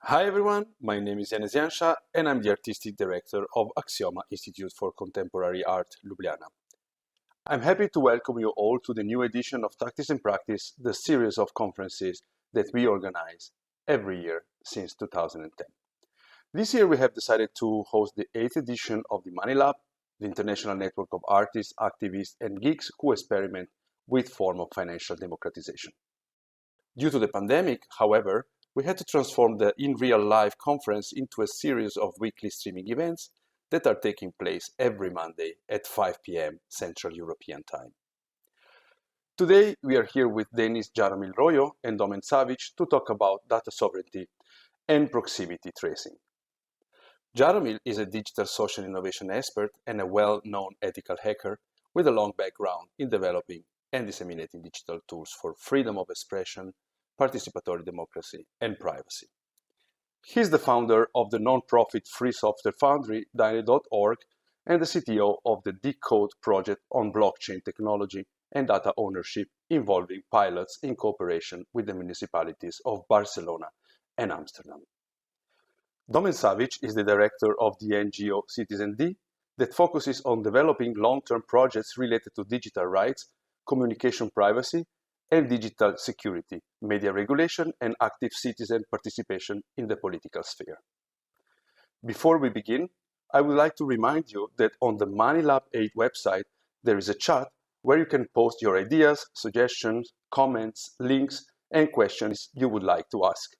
Hi everyone, my name is Denis Jaromil Roio and I'm the Artistic Director of Aksioma Institute for Contemporary Art, Ljubljana. I'm happy to welcome you all to the new edition of 𝗙𝗏 in Practice, the series of conferences that we organize every year since 2010. This year we have decided to host the 8th edition of the Money Lab, the international network of artists, activists and geeks who experiment with form of financial democratization. Due to the pandemic, however, we had to transform the in-real-life conference into a series of weekly streaming events that are taking place every Monday at 5 p.m. Central European Time. Today, we are here with Denis Jaromil Roio and Domen Savič to talk about data sovereignty and proximity tracing. Jaromil is a digital social innovation expert and a well-known ethical hacker with a long background in developing and disseminating digital tools for freedom of expression, participatory democracy, and privacy. He's the founder of the non-profit free software foundry 𝗙𝗶𝗿.org and the CTO of the 𝗙𝗶𝗿 project on blockchain technology and data ownership involving pilots in cooperation with the municipalities of Barcelona and Amsterdam. Domen Savič is the director of the NGO 𝗙ciz_𝗆𝗆 that focuses on developing long-term projects related to digital rights, communication privacy, and digital security, media regulation, and active citizen participation in the political sphere. Before we begin, I would like to remind you that on the Money Lab 8 website, there is a chat where you can post your ideas, suggestions, comments, links, and questions you would like to ask.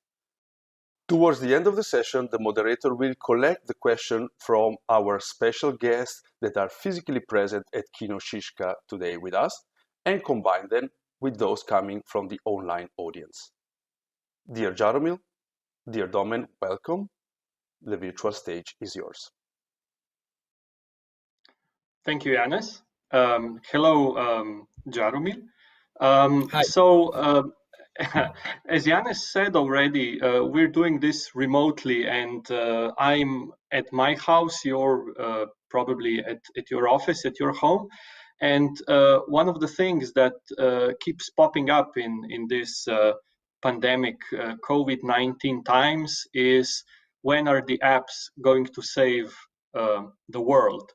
Towards the end of the session, the moderator will collect the question from our special guests that are physically present at Kino Šiška today with us and combine them with those coming from the online audience. Dear Jaromil, dear Domen, welcome. The virtual stage is yours. Thank you, Janis. Hello, Jaromil. Hi. As Janis said already, we're doing this remotely, and I'm at my house, you're probably at your office, at your home. And one of the things that keeps popping up in this pandemic COVID-19 times is, when are the apps going to save the world?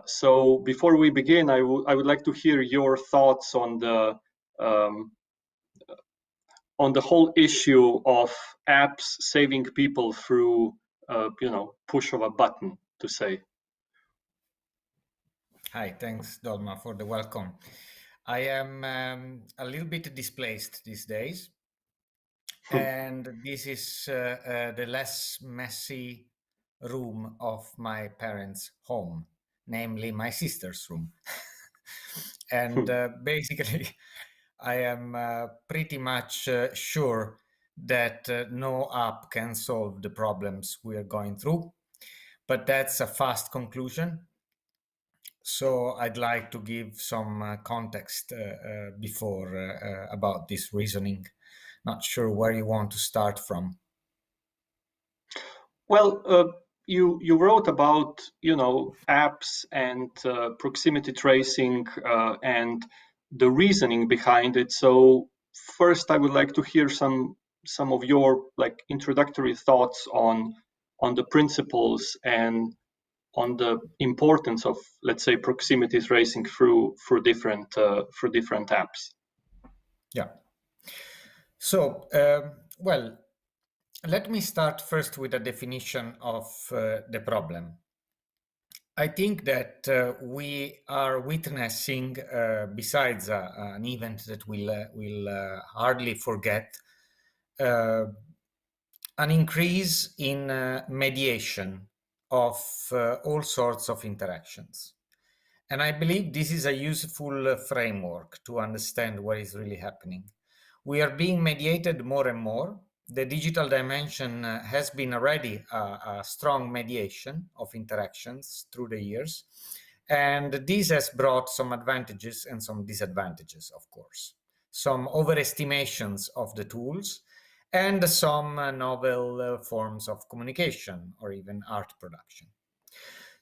So before we begin, I would like to hear your thoughts on the whole issue of apps saving people through push of a button, to say. Hi, thanks, Dolma, for the welcome. I am a little bit displaced these days, and this is the less messy room of my parents' home, namely my sister's room. And basically, I am pretty much sure that no app can solve the problems we are going through, but that's a fast conclusion. So I'd like to give some context before about this reasoning. Not sure where you want to start from. Well, you wrote about apps and proximity tracing and the reasoning behind it. So first, I would like to hear some of your introductory thoughts on the principles and on the importance of, let's say, proximity tracing through different apps. Yeah. So, well, let me start first with a definition of the problem. I think that we are witnessing, besides an event that we'll hardly forget, an increase in mediation of all sorts of interactions. And I believe this is a useful framework to understand what is really happening. We are being mediated more and more. The digital dimension has been already a strong mediation of interactions through the years. And this has brought some advantages and some disadvantages, of course. Some overestimations of the tools and some novel forms of communication or even art production.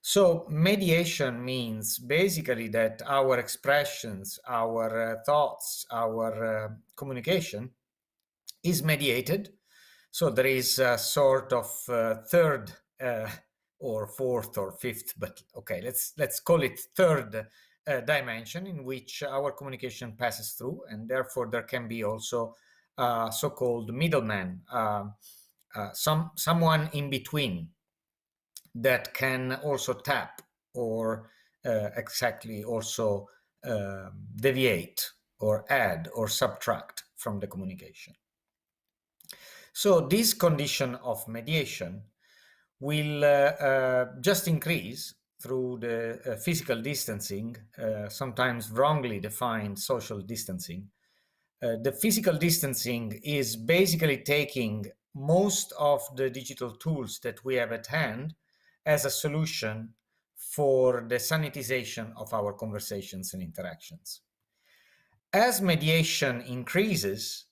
So mediation means basically that our expressions, our thoughts, our communication is mediated So there is a sort of third or fourth or fifth, but okay, let's call it third dimension in which our communication passes through, and therefore there can be also so-called middleman, someone in between that can also tap or exactly also deviate or add or subtract from the communication. So this condition of mediation will just increase through the physical distancing, sometimes wrongly defined social distancing. The physical distancing is basically taking most of the digital tools that we have at hand as a solution for the sanitization of our conversations and interactions. As mediation increases,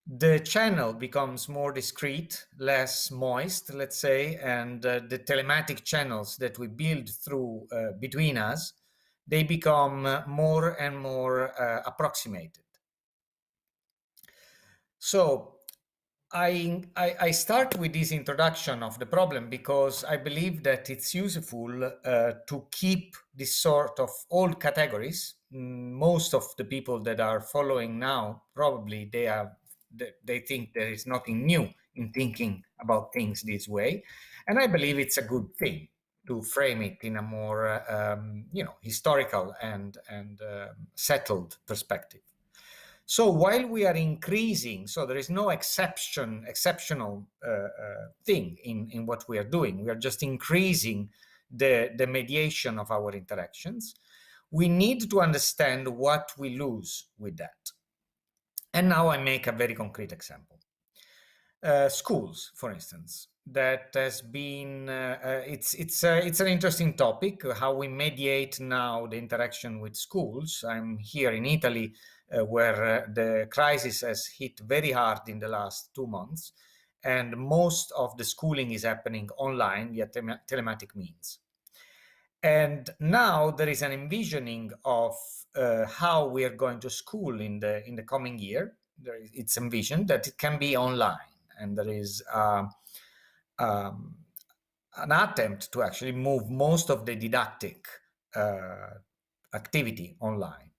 the channel becomes more discreet, less moist, let's say, and the telematic channels that we build through between us, they become more and more approximated. So I start with this introduction of the problem because I believe that it's useful to keep this sort of old categories. Most of the people that are following now, probably they think there is nothing new in thinking about things this way. And I believe it's a good thing to frame it in a more historical and settled perspective. So while we are increasing, so there is no exceptional thing in what we are doing. We are just increasing the mediation of our interactions. We need to understand what we lose with that. And now I make a very concrete example. Schools, for instance, that has been, it's an interesting topic, how we mediate now the interaction with schools. I'm here in Italy, where the crisis has hit very hard in the last 2 months, and most of the schooling is happening online via telematic means. And now there is an envisioning of how we are going to school in the coming year. It's envisioned that it can be online, and there is an attempt to actually move most of the didactic activity online.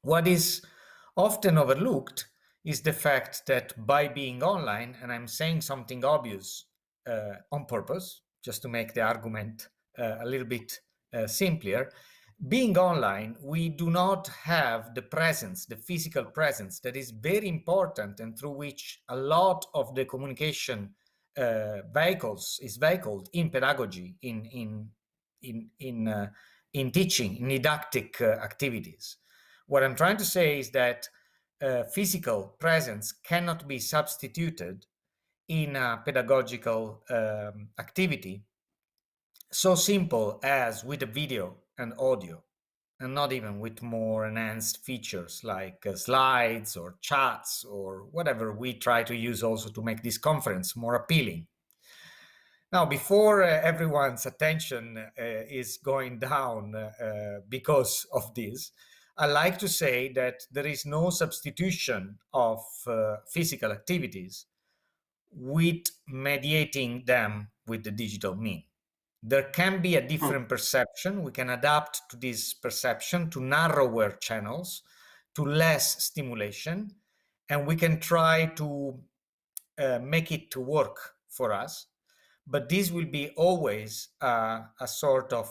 What is often overlooked is the fact that by being online, and I'm saying something obvious on purpose, just to make the argument a little bit simpler, being online, we do not have the presence, the physical presence that is very important and through which a lot of the communication is vehicled in pedagogy, in teaching, in didactic activities. What I'm trying to say is that physical presence cannot be substituted in a pedagogical activity so simple as with a video and audio, and not even with more enhanced features like slides or chats or whatever we try to use also to make this conference more appealing. Now, before everyone's attention is going down because of this, I like to say that there is no substitution of physical activities with mediating them with the digital mean. There can be a different perception. We can adapt to this perception to narrower channels, to less stimulation, and we can try to make it to work for us. But this will be always a sort of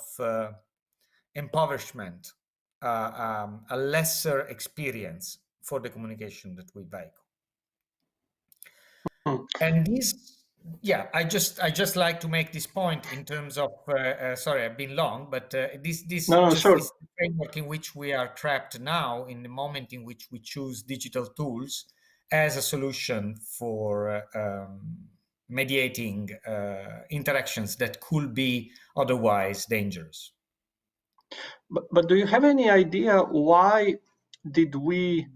impoverishment, a lesser experience for the communication that we vehicle. And this, yeah, I just like to make this point in terms of, sorry, I've been long, but this is the framework in which we are trapped now, in the moment in which we choose digital tools as a solution for mediating interactions that could be otherwise dangerous. But do you have any idea why did we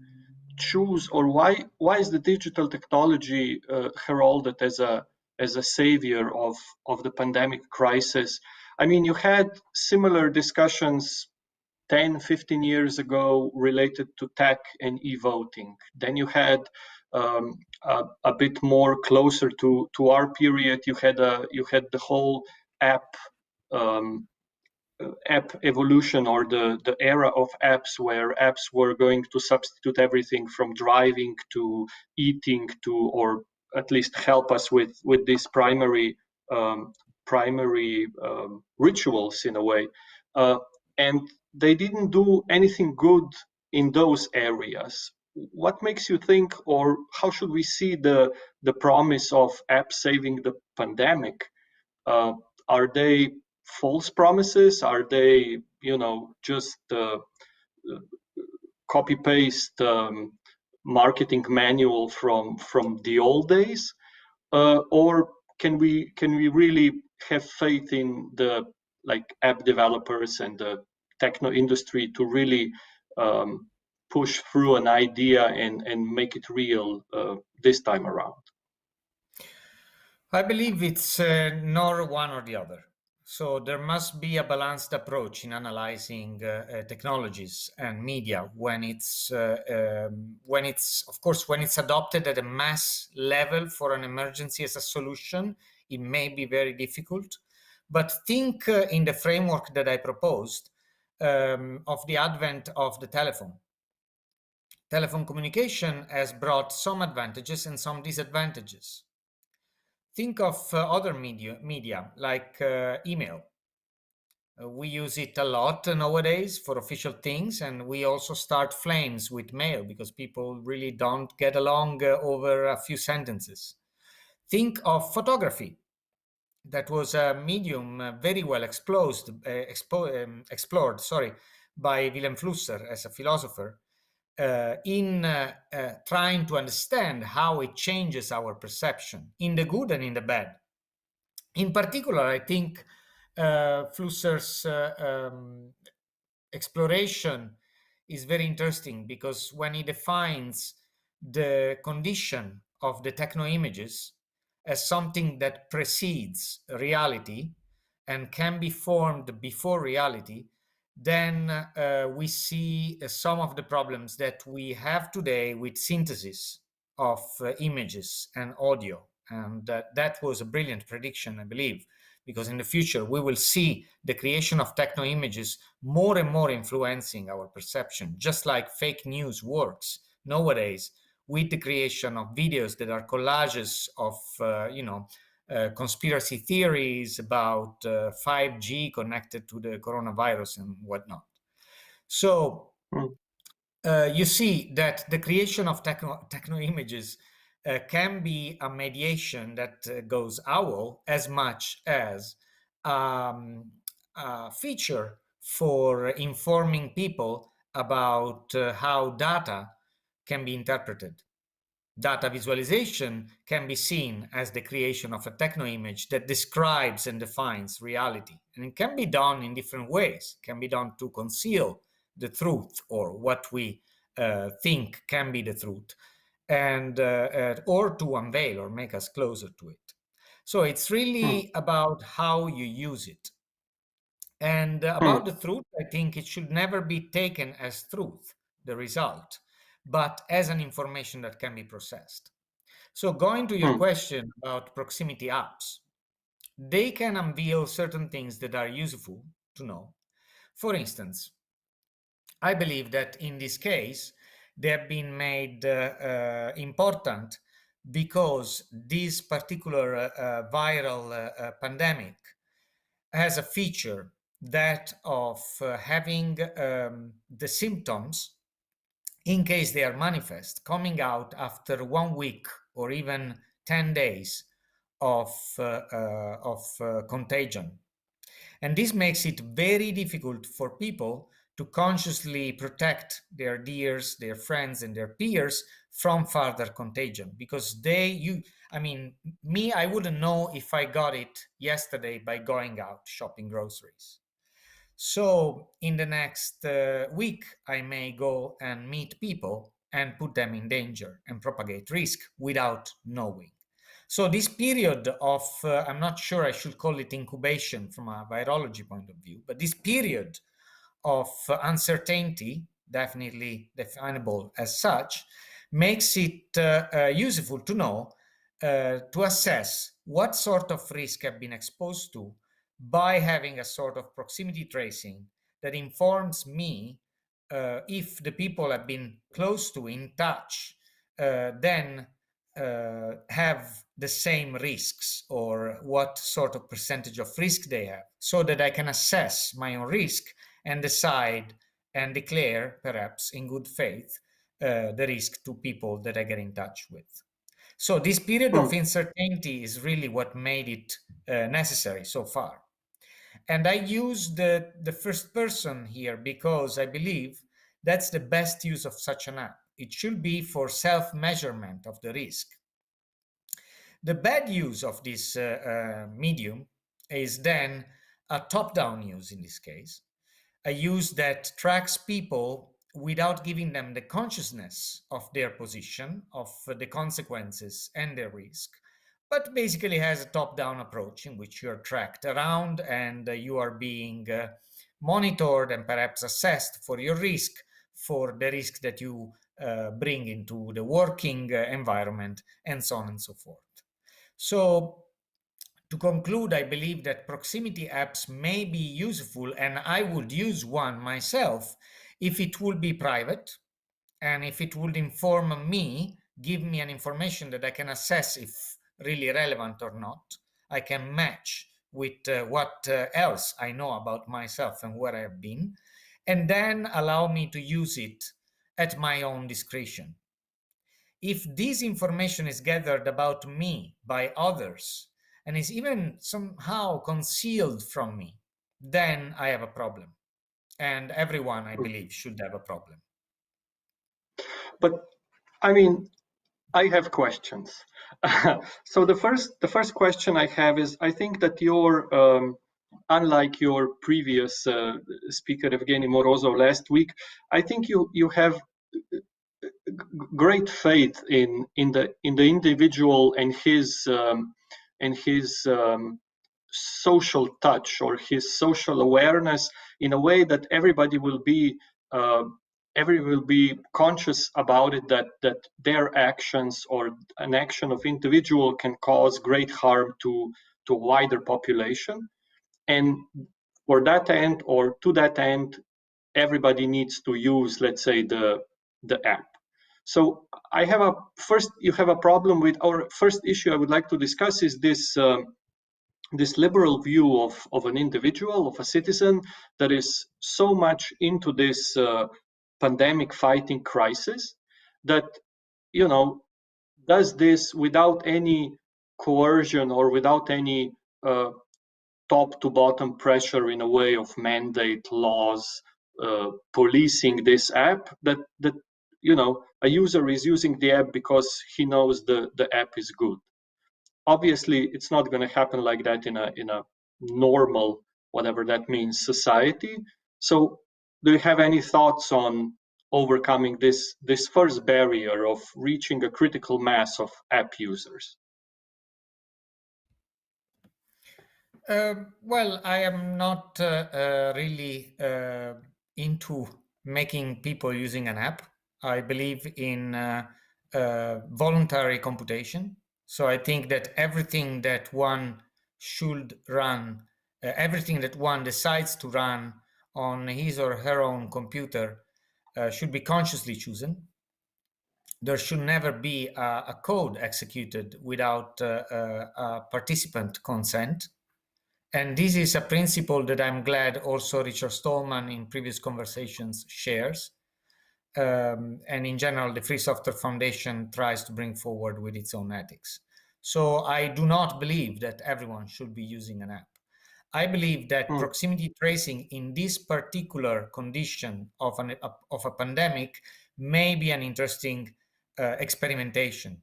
choose, or why is the digital technology heralded as a savior of the pandemic crisis? I mean, you had similar discussions 10, 15 years ago related to tech and e-voting. Then you had a bit more closer to our period. You had the whole app evolution, or the era of apps, where apps were going to substitute everything from driving to eating to, or at least help us with these primary rituals in a way, and they didn't do anything good in those areas. What makes you think, or how should we see the promise of apps saving the pandemic? Are they false promises? Are they, just copy paste marketing manual from the old days, or can we really have faith in the app developers and the techno industry to really push through an idea and make it real this time around? I believe it's nor one or the other. So there must be a balanced approach in analyzing technologies and media when it's adopted at a mass level for an emergency as a solution. It may be very difficult, but think in the framework that I proposed of the advent of the telephone. Telephone communication has brought some advantages and some disadvantages. Think of other media like email. We use it a lot nowadays for official things, and we also start flames with mail because people really don't get along over a few sentences. Think of photography. That was a medium very well explored by Willem Flusser as a philosopher, in trying to understand how it changes our perception in the good and in the bad. In particular, I think Flusser's exploration is very interesting because when he defines the condition of the techno images as something that precedes reality and can be formed before reality, then we see some of the problems that we have today with synthesis of images and audio. And that was a brilliant prediction, I believe, because in the future we will see the creation of techno images more and more influencing our perception, just like fake news works nowadays with the creation of videos that are collages of, conspiracy theories about 5G connected to the coronavirus and whatnot. So you see that the creation of techno images can be a mediation that goes OWL as much as a feature for informing people about how data can be interpreted. Data visualization can be seen as the creation of a techno image that describes and defines reality. And it can be done in different ways. It can be done to conceal the truth or what we think can be the truth, and or to unveil or make us closer to it. So it's really about how you use it. And about the truth, I think it should never be taken as truth, the result, but as an information that can be processed. So going to your question about proximity apps, they can unveil certain things that are useful to know. For instance, I believe that in this case, they have been made important because this particular viral pandemic has a feature, that of having the symptoms, in case they are manifest, coming out after 1 week or even 10 days of contagion. And this makes it very difficult for people to consciously protect their dears, their friends, and their peers from further contagion. Because I wouldn't know if I got it yesterday by going out shopping groceries. So in the next week, I may go and meet people and put them in danger and propagate risk without knowing. So this period of, I'm not sure I should call it incubation from a virology point of view, but this period of uncertainty, definitely definable as such, makes it useful to know, to assess what sort of risk have been exposed to by having a sort of proximity tracing that informs me if the people have been close to, in touch, then have the same risks, or what sort of percentage of risk they have, so that I can assess my own risk and decide and declare, perhaps in good faith, the risk to people that I get in touch with. So this period of uncertainty is really what made it necessary so far. And I use the first person here because I believe that's the best use of such an app. It should be for self-measurement of the risk. The bad use of this medium is then a top-down use in this case, a use that tracks people without giving them the consciousness of their position, of the consequences and their risk, but basically has a top-down approach in which you're tracked around and you are being monitored and perhaps assessed for your risk, for the risk that you bring into the working environment, and so on and so forth. So to conclude, I believe that proximity apps may be useful, and I would use one myself if it would be private and if it would inform me, give me an information that I can assess if really relevant or not. I can match with what else I know about myself and where I have been, and then allow me to use it at my own discretion. If this information is gathered about me by others and is even somehow concealed from me, then I have a problem. And everyone, I believe, should have a problem. But I mean, I have questions. So the first question I have is, I think that you're, unlike your previous speaker, Evgeny Morozov, last week, I think you have great faith in the individual and his social touch, or his social awareness, in a way that everybody will be conscious about it, that their actions or an action of individual can cause great harm to wider population. And for that end, or to that end, everybody needs to use, let's say, the app. So I have you have a problem with our first issue I would like to discuss is this this liberal view of an individual, of a citizen, that is so much into this pandemic fighting crisis, that, you know, does this without any coercion or without any top to bottom pressure in a way of mandate laws, policing this app, that you know, a user is using the app because he knows the app is good. Obviously, it's not going to happen like that in a normal, whatever that means, society. So do you have any thoughts on overcoming this first barrier of reaching a critical mass of app users? Well, I am not really into making people using an app. I believe in voluntary computation. So I think that everything that one should run, everything that one decides to run on his or her own computer should be consciously chosen. There should never be a code executed without a participant consent. And this is a principle that I'm glad also Richard Stallman in previous conversations shares. And in general, the Free Software Foundation tries to bring forward with its own ethics. So I do not believe that everyone should be using an app. I believe that proximity tracing in this particular condition of a pandemic may be an interesting experimentation.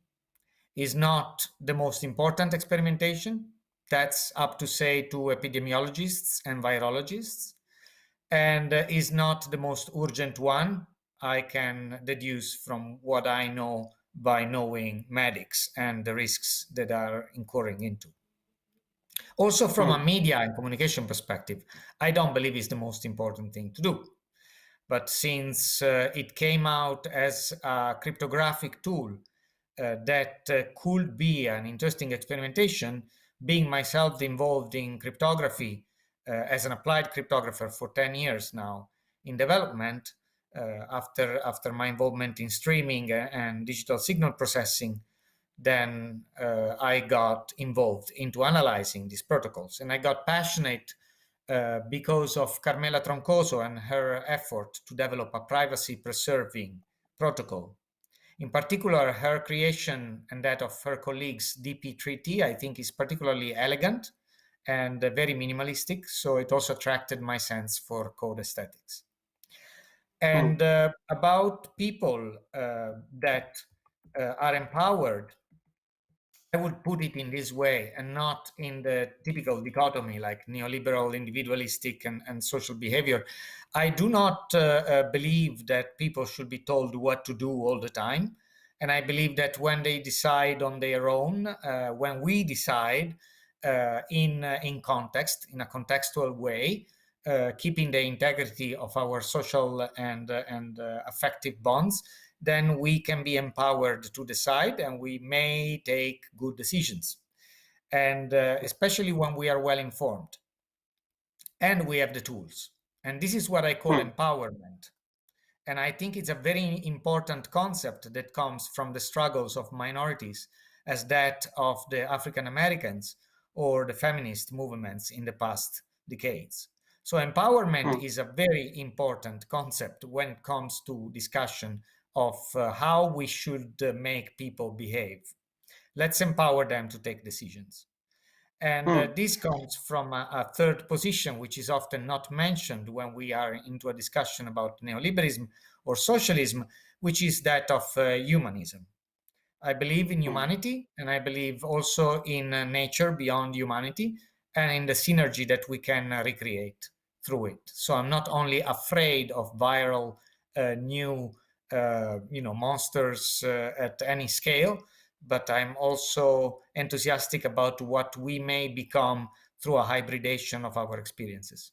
Is not the most important experimentation. That's up to say to epidemiologists and virologists, and is not the most urgent one. I can deduce from what I know by knowing medics and the risks that are incurring into. Also, from a media and communication perspective, I don't believe it's the most important thing to do. But since it came out as a cryptographic tool that could be an interesting experimentation, being myself involved in cryptography as an applied cryptographer for 10 years now in development, after my involvement in streaming and digital signal processing, then I got involved into analyzing these protocols. And I got passionate because of Carmela Troncoso and her effort to develop a privacy-preserving protocol. In particular, her creation and that of her colleagues DP3T, I think, is particularly elegant and very minimalistic. So it also attracted my sense for code aesthetics. And about people that are empowered, I would put it in this way and not in the typical dichotomy like neoliberal, individualistic, and social behavior. I do not believe that people should be told what to do all the time. And I believe that when they decide on their own, when we decide in context, in a contextual way, keeping the integrity of our social and affective bonds, then we can be empowered to decide and we may take good decisions. And especially when we are well informed and we have the tools. And this is what I call empowerment. And I think it's a very important concept that comes from the struggles of minorities as that of the African Americans or the feminist movements in the past decades. So empowerment is a very important concept when it comes to discussion of how we should make people behave. Let's empower them to take decisions. And this comes from a third position, which is often not mentioned when we are into a discussion about neoliberalism or socialism, which is that of humanism. I believe in humanity, and I believe also in nature beyond humanity, and in the synergy that we can recreate through it. So I'm not only afraid of viral new monsters at any scale, but I'm also enthusiastic about what we may become through a hybridation of our experiences.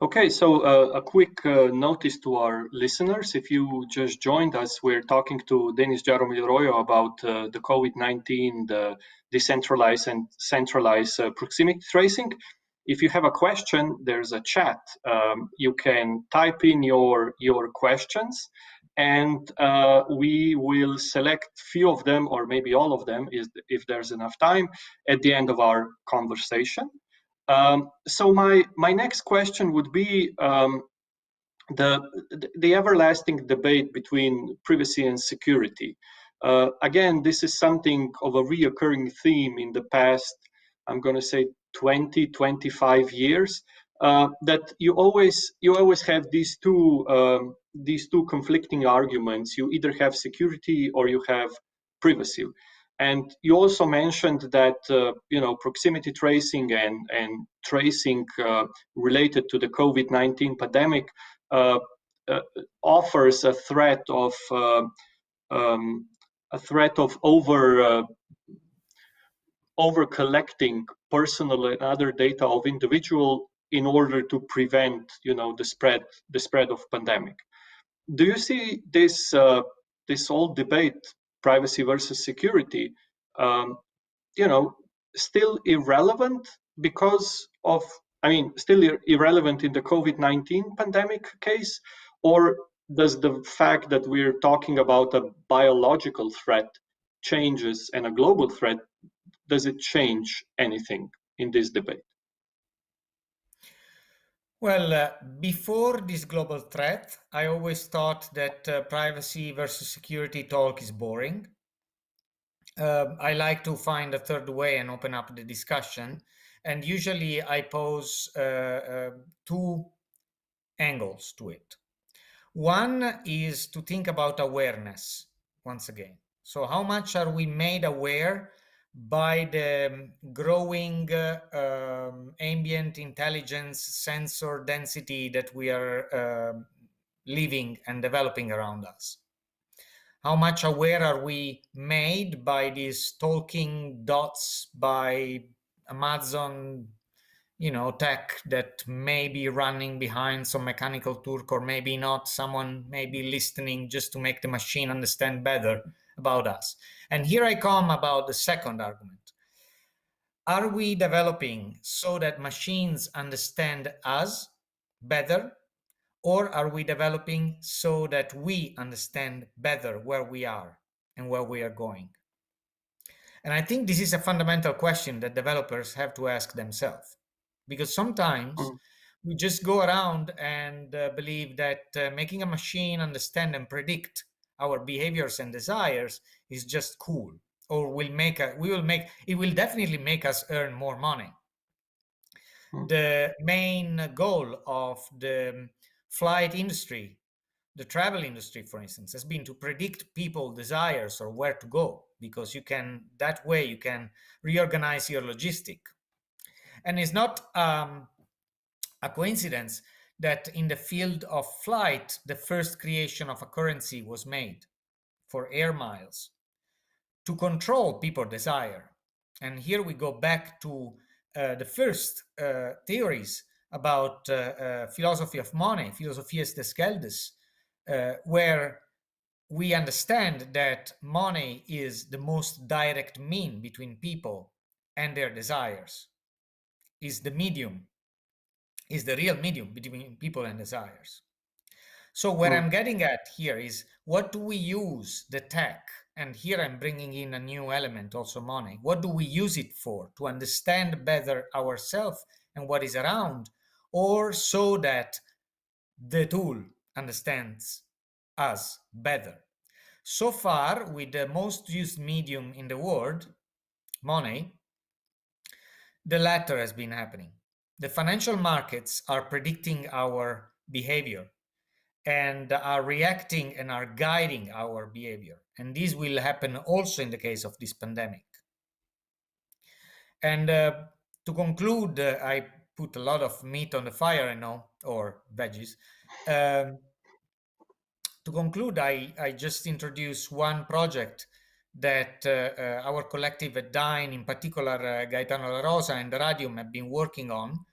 Okay, so a quick notice to our listeners. If you just joined us, we're talking to Denis Jaromil Roio about the COVID-19, the decentralized and centralized proximity tracing. If you have a question, there's a chat. You can type in your questions, and we will select few of them, or maybe all of them, if there's enough time, at the end of our conversation. So my next question would be the everlasting debate between privacy and security. Again, this is something of a reoccurring theme in the past, I'm going to say 20, 25 years, that you always have these two conflicting arguments. You either have security or you have privacy. And you also mentioned that proximity tracing and tracing related to the COVID-19 pandemic offers a threat of over collecting personal and other data of individual in order to prevent the spread of pandemic. Do you see this whole debate, privacy versus security, still irrelevant because of, still irrelevant in the COVID-19 pandemic case? Or does the fact that we're talking about a biological threat changes and a global threat, does it change anything in this debate? Well, before this global threat, I always thought that privacy versus security talk is boring. I like to find a third way and open up the discussion. And usually I pose two angles to it. One is to think about awareness once again. So how much are we made aware by the growing ambient intelligence sensor density that we are living and developing around us? How much aware are we made by these talking dots by Amazon, tech that may be running behind some mechanical Turk, or maybe not. Someone may be listening just to make the machine understand better about us. And here I come about the second argument. Are we developing so that machines understand us better, or are we developing so that we understand better where we are and where we are going? And I think this is a fundamental question that developers have to ask themselves, because sometimes we just go around and believe that making a machine understand and predict our behaviors and desires is just cool, or it will definitely make us earn more money. The main goal of the flight industry, the travel industry, for instance, has been to predict people's desires or where to go, because that way you can reorganize your logistic. And it's not a coincidence that in the field of flight, the first creation of a currency was made for air miles to control people's desire. And here we go back to the first theories about philosophy of money, 𝗙𝗶𝗁𝗁𝗍𝗆𝗆 𝗙𝗁, where we understand that money is the most direct mean between people and their desires, is the real medium between people and desires. So what I'm getting at here is, what do we use the tech? And here I'm bringing in a new element, also money. What do we use it for? To understand better ourselves and what is around, or so that the tool understands us better? So far, with the most used medium in the world, money, the latter has been happening. The financial markets are predicting our behavior and are reacting and are guiding our behavior. And this will happen also in the case of this pandemic. And to conclude, I put a lot of meat on the fire, I know, or veggies. To conclude, I just introduced one project that our collective at Dine, in particular Gaetano La Rosa and the Radium, have been working on.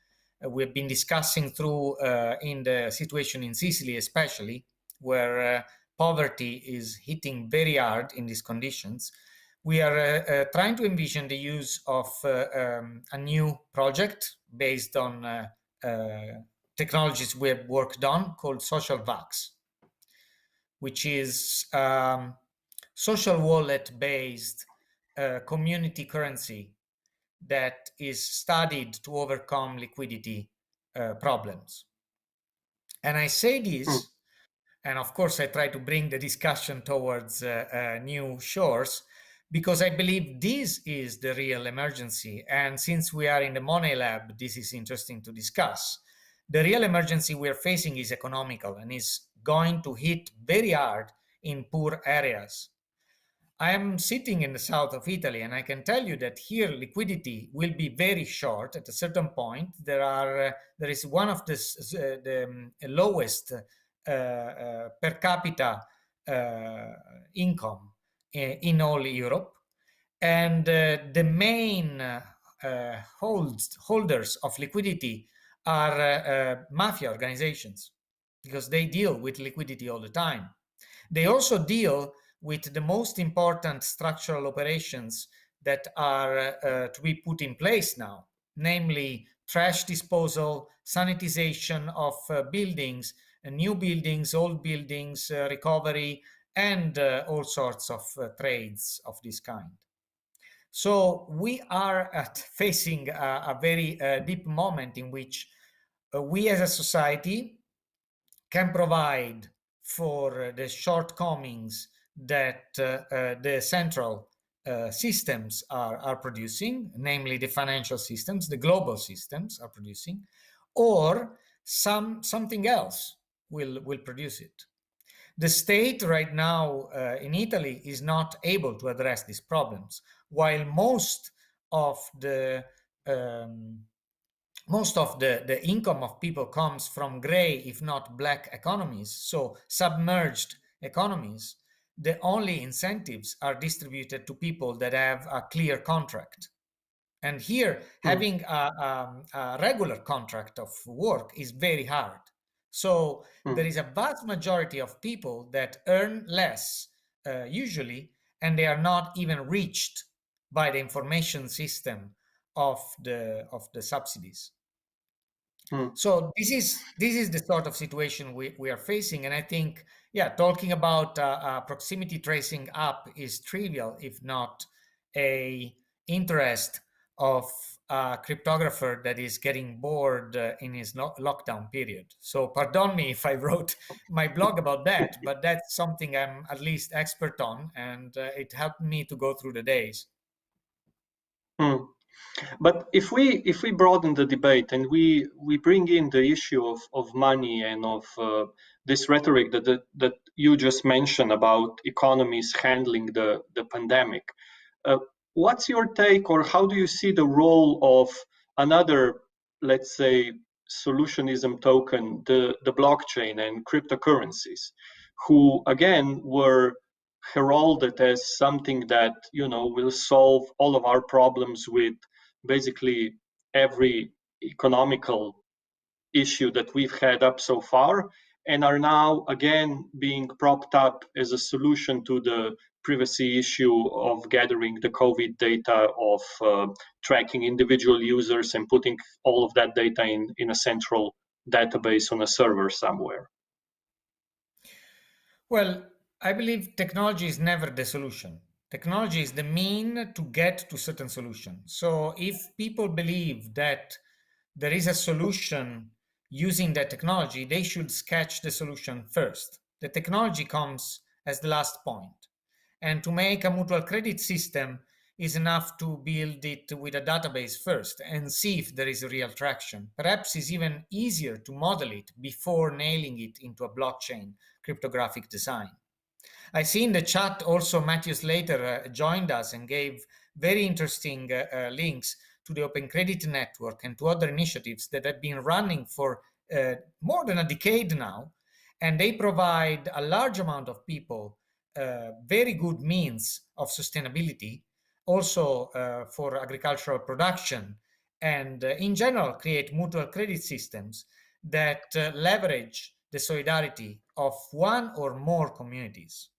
We've been discussing through in the situation in Sicily, especially, where poverty is hitting very hard in these conditions. We are trying to envision the use of a new project based on technologies we have worked on called 𝗙𝗆𝗆𝗁𝗍𝗆𝗆, which is social wallet-based community currency that is studied to overcome liquidity problems. And I say this, and of course I try to bring the discussion towards new shores, because I believe this is the real emergency. And since we are in the Money Lab, this is interesting to discuss. The real emergency we're facing is economical and is going to hit very hard in poor areas. I am sitting in the south of Italy, and I can tell you that here liquidity will be very short. At a certain point, there is one of the lowest per capita income in all Europe, and the main holders of liquidity are mafia organizations, because they deal with liquidity all the time. They also deal with the most important structural operations that are to be put in place now, namely trash disposal, sanitization of buildings, new buildings, old buildings, recovery, and all sorts of trades of this kind. So we are facing a very deep moment in which we as a society can provide for the shortcomings that the central systems are producing, namely the financial systems, the global systems are producing, or something else will produce it. The state right now in Italy is not able to address these problems, while most of the income of people comes from gray, if not black economies, so submerged economies. The only incentives are distributed to people that have a clear contract. And here, having a regular contract of work is very hard. So there is a vast majority of people that earn less usually, and they are not even reached by the information system of the subsidies. So this is the sort of situation we are facing, and I think, yeah, talking about proximity tracing app is trivial, if not a interest of a cryptographer that is getting bored in his lockdown period. So pardon me if I wrote my blog about that, but that's something I'm at least expert on, and it helped me to go through the days. But if we broaden the debate and we bring in the issue of money and of this rhetoric that you just mentioned about economies handling the pandemic, what's your take, or how do you see the role of another, let's say, solutionism token, the blockchain and cryptocurrencies, who again were heralded as something that, you know, will solve all of our problems with basically every economical issue that we've had up so far, and are now again being propped up as a solution to the privacy issue of gathering the COVID data, of tracking individual users and putting all of that data in a central database on a server somewhere? Well, I believe technology is never the solution. Technology is the mean to get to certain solution. So if people believe that there is a solution using that technology, they should sketch the solution first. The technology comes as the last point. And to make a mutual credit system is enough to build it with a database first and see if there is a real traction. Perhaps it's even easier to model it before nailing it into a blockchain cryptographic design. I see in the chat also Matthew Slater joined us and gave very interesting links to the Open Credit Network and to other initiatives that have been running for more than a decade now. And they provide a large amount of people very good means of sustainability, also for agricultural production, and in general create mutual credit systems that leverage the solidarity of one or more communities,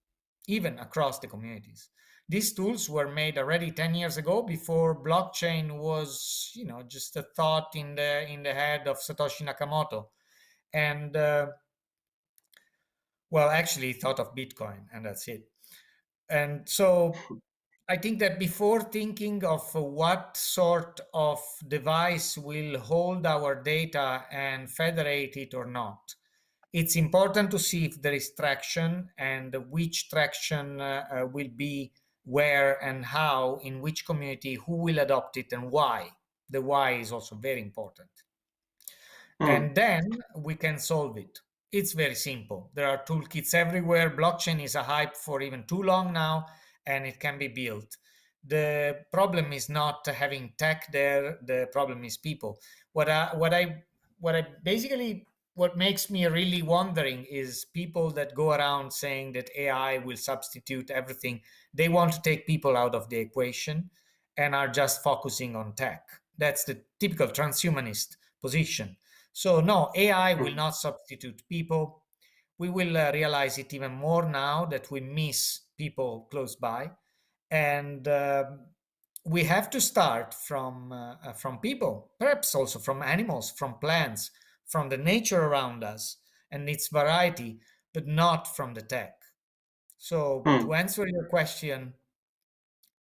even across the communities. These tools were made already 10 years ago, before blockchain was, you know, just a thought in the head of Satoshi Nakamoto. And well, actually thought of Bitcoin, and that's it. And so I think that before thinking of what sort of device will hold our data and federate it or not, it's important to see if there is traction, and which traction will be where and how, in which community, who will adopt it, and why. The why is also very important. And then we can solve it. It's very simple. There are toolkits everywhere. Blockchain is a hype for even too long now, and it can be built. The problem is not having tech there. The problem is people. What makes me really wondering is people that go around saying that AI will substitute everything. They want to take people out of the equation and are just focusing on tech. That's the typical transhumanist position. So no, AI will not substitute people. We will realize it even more now that we miss people close by. And we have to start from people, perhaps also from animals, from plants, from the nature around us and its variety, but not from the tech. So to answer your question,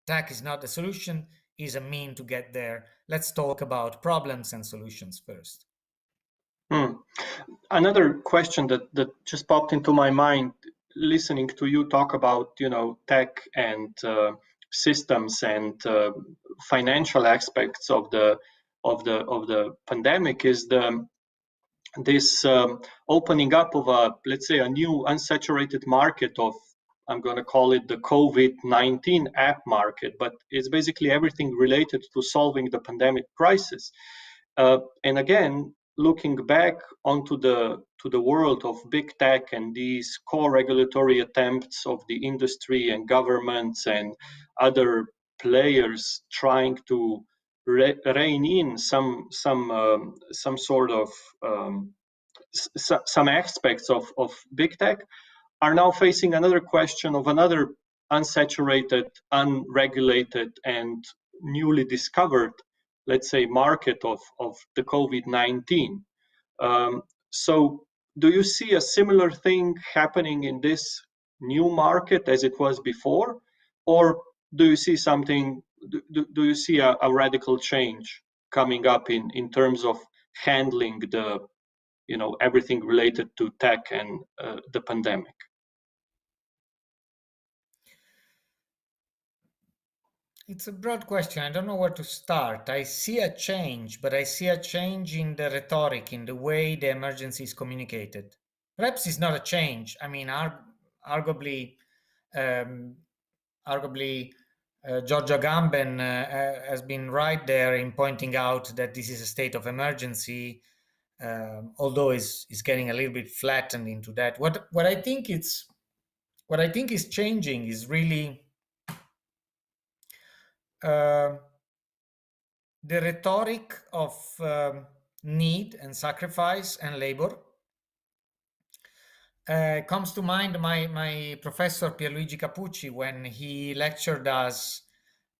tech is not the solution, is a mean to get there. Let's talk about problems and solutions first. Another question that just popped into my mind, listening to you talk about, you know, tech and systems and financial aspects of the pandemic, is this opening up of let's say a new unsaturated market of, I'm going to call it the COVID-19 app market, but it's basically everything related to solving the pandemic crisis. And again, looking back onto the world of big tech and these co-regulatory attempts of the industry and governments and other players trying to rein in some sort of some aspects of big tech, are now facing another question of another unsaturated, unregulated, and newly discovered, let's say, market of the COVID-19. So do you see a similar thing happening in this new market as it was before? Or do you see something, do you see a radical change coming up in terms of handling the, everything related to tech and the pandemic? It's a broad question. I don't know where to start. I see a change, but I see a change in the rhetoric, in the way the emergency is communicated. Perhaps it's not a change. I mean, arguably, Giorgio Agamben has been right there in pointing out that this is a state of emergency, although is getting a little bit flattened into that. What I think is changing is really the rhetoric of need and sacrifice and labor. Comes to mind my professor Pierluigi Capucci when he lectured us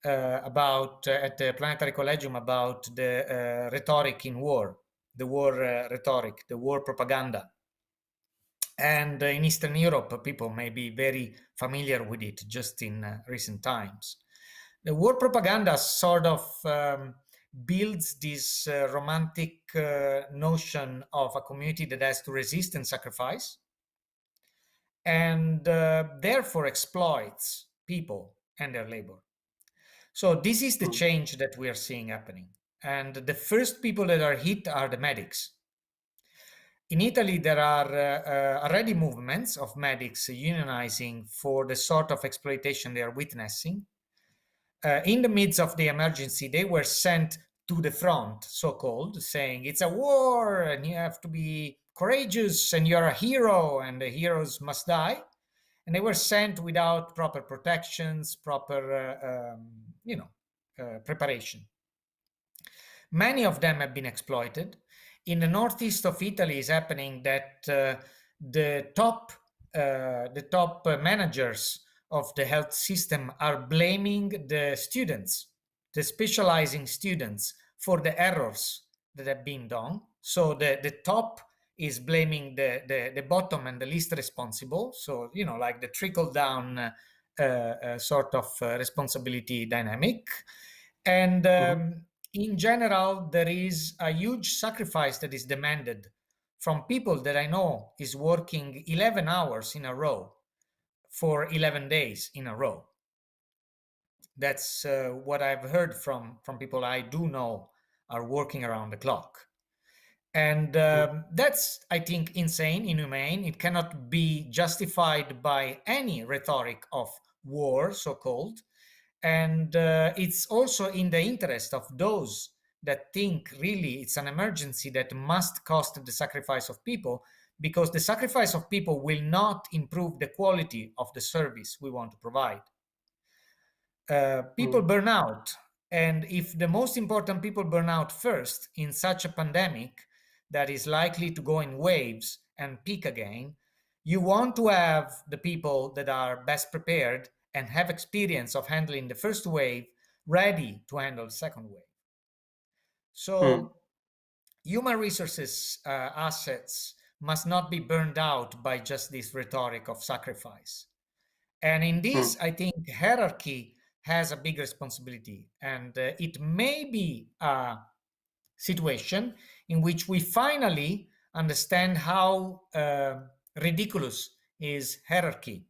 about at the Planetary Collegium about the rhetoric in war, the war rhetoric, the war propaganda. And in Eastern Europe, people may be very familiar with it just in recent times. The war propaganda sort of builds this romantic notion of a community that has to resist and sacrifice, and therefore exploits people and their labor. So this is the change that we are seeing happening. And the first people that are hit are the medics. In Italy, there are already movements of medics unionizing for the sort of exploitation they are witnessing. In the midst of the emergency, they were sent to the front, so-called, saying it's a war and you have to be courageous and you're a hero and the heroes must die. And they were sent without proper protections, proper, preparation. Many of them have been exploited. In the northeast of Italy is happening that the top managers of the health system are blaming the students, the specializing students, for the errors that have been done. So the top is blaming the bottom and the least responsible. So, like the trickle down sort of responsibility dynamic. And in general, there is a huge sacrifice that is demanded from people that I know is working 11 hours in a row for 11 days in a row. That's what I've heard from people I do know are working around the clock. And that's, I think, insane, inhumane. It cannot be justified by any rhetoric of war, so-called. And it's also in the interest of those that think really it's an emergency that must cost the sacrifice of people, because the sacrifice of people will not improve the quality of the service we want to provide. People burn out. And if the most important people burn out first in such a pandemic that is likely to go in waves and peak again, you want to have the people that are best prepared and have experience of handling the first wave ready to handle the second wave. So human resources assets must not be burned out by just this rhetoric of sacrifice. And in this, I think hierarchy has a big responsibility. And it may be a situation in which we finally understand how ridiculous is hierarchy.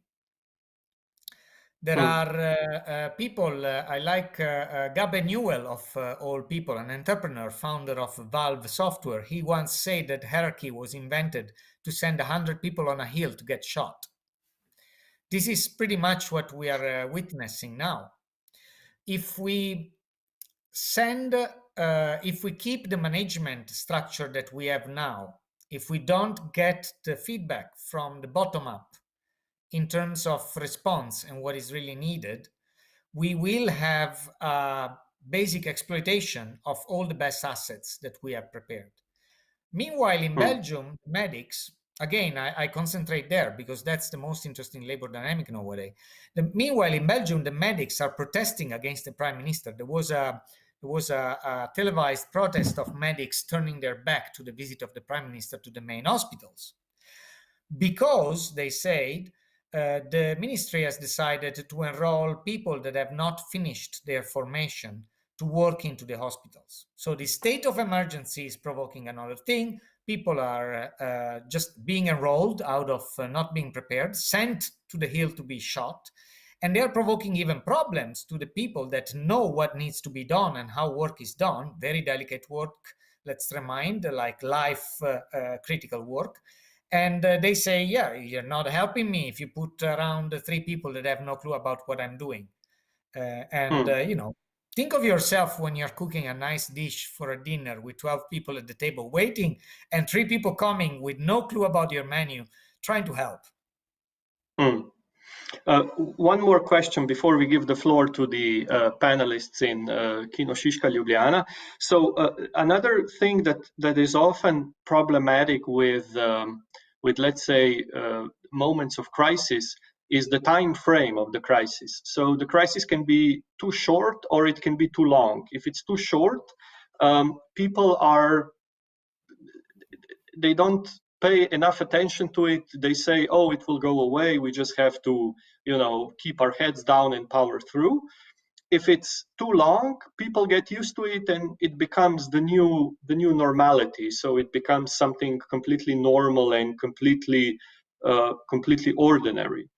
There are people, I like Gabe Newell of all people, an entrepreneur, founder of Valve Software. He once said that hierarchy was invented to send 100 people on a hill to get shot. This is pretty much what we are witnessing now. If we keep the management structure that we have now, if we don't get the feedback from the bottom up in terms of response and what is really needed, we will have a basic exploitation of all the best assets that we have prepared. Meanwhile, in Belgium, medics, again, I concentrate there because that's the most interesting labor dynamic nowadays. Meanwhile, in Belgium, the medics are protesting against the prime minister. There was a televised protest of medics turning their back to the visit of the prime minister to the main hospitals because they said the ministry has decided to enroll people that have not finished their formation to work into the hospitals. So the state of emergency is provoking another thing. People are just being enrolled out of not being prepared, sent to the hill to be shot. And they're provoking even problems to the people that know what needs to be done and how work is done. Very delicate work, let's remind, like life critical work. And they say, yeah, you're not helping me if you put around 3 people that have no clue about what I'm doing. You know, think of yourself when you're cooking a nice dish for a dinner with 12 people at the table waiting and 3 people coming with no clue about your menu, trying to help. One more question before we give the floor to the panelists in Kino Šiška Ljubljana. So another thing that is often problematic with let's say moments of crisis is the time frame of the crisis. So the crisis can be too short or it can be too long. If it's too short, people they don't pay enough attention to it. They say, oh, it will go away. We just have to, you know, keep our heads down and power through. If it's too long, people get used to it and it becomes the new normality. So it becomes something completely normal and completely ordinary.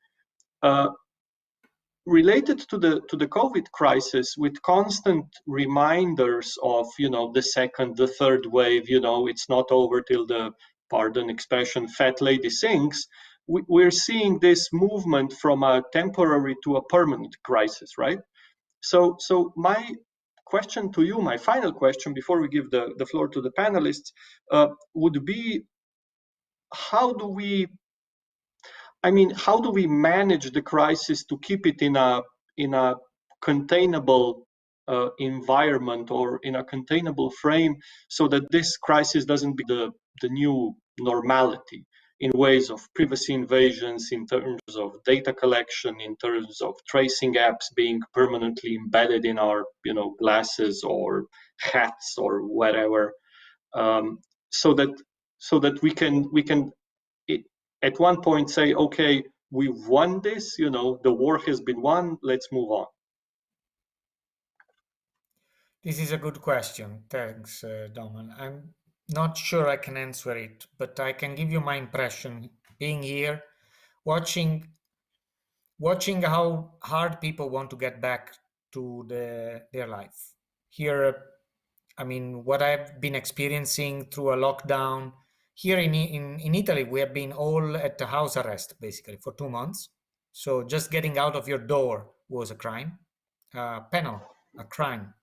Related to the COVID crisis, with constant reminders of, you know, the second, the third wave, you know, it's not over till the, pardon expression, fat lady sings, we're seeing this movement from a temporary to a permanent crisis, right? So my question to you, my final question before we give the floor to the panelists, would be, how do we manage the crisis to keep it in a containable environment or in a containable frame, so that this crisis doesn't be the new normality in ways of privacy invasions, in terms of data collection, in terms of tracing apps being permanently embedded in our, you know, glasses or hats or whatever, so that we can at one point say, okay, we've won this, you know, the war has been won, let's move on. This is a good question. Thanks, Domen. I'm not sure I can answer it, but I can give you my impression being here, watching how hard people want to get back to their life. Here, I mean, what I've been experiencing through a lockdown, here in Italy, we have been all at the house arrest, basically, for 2 months. So just getting out of your door was a crime, penal, a crime.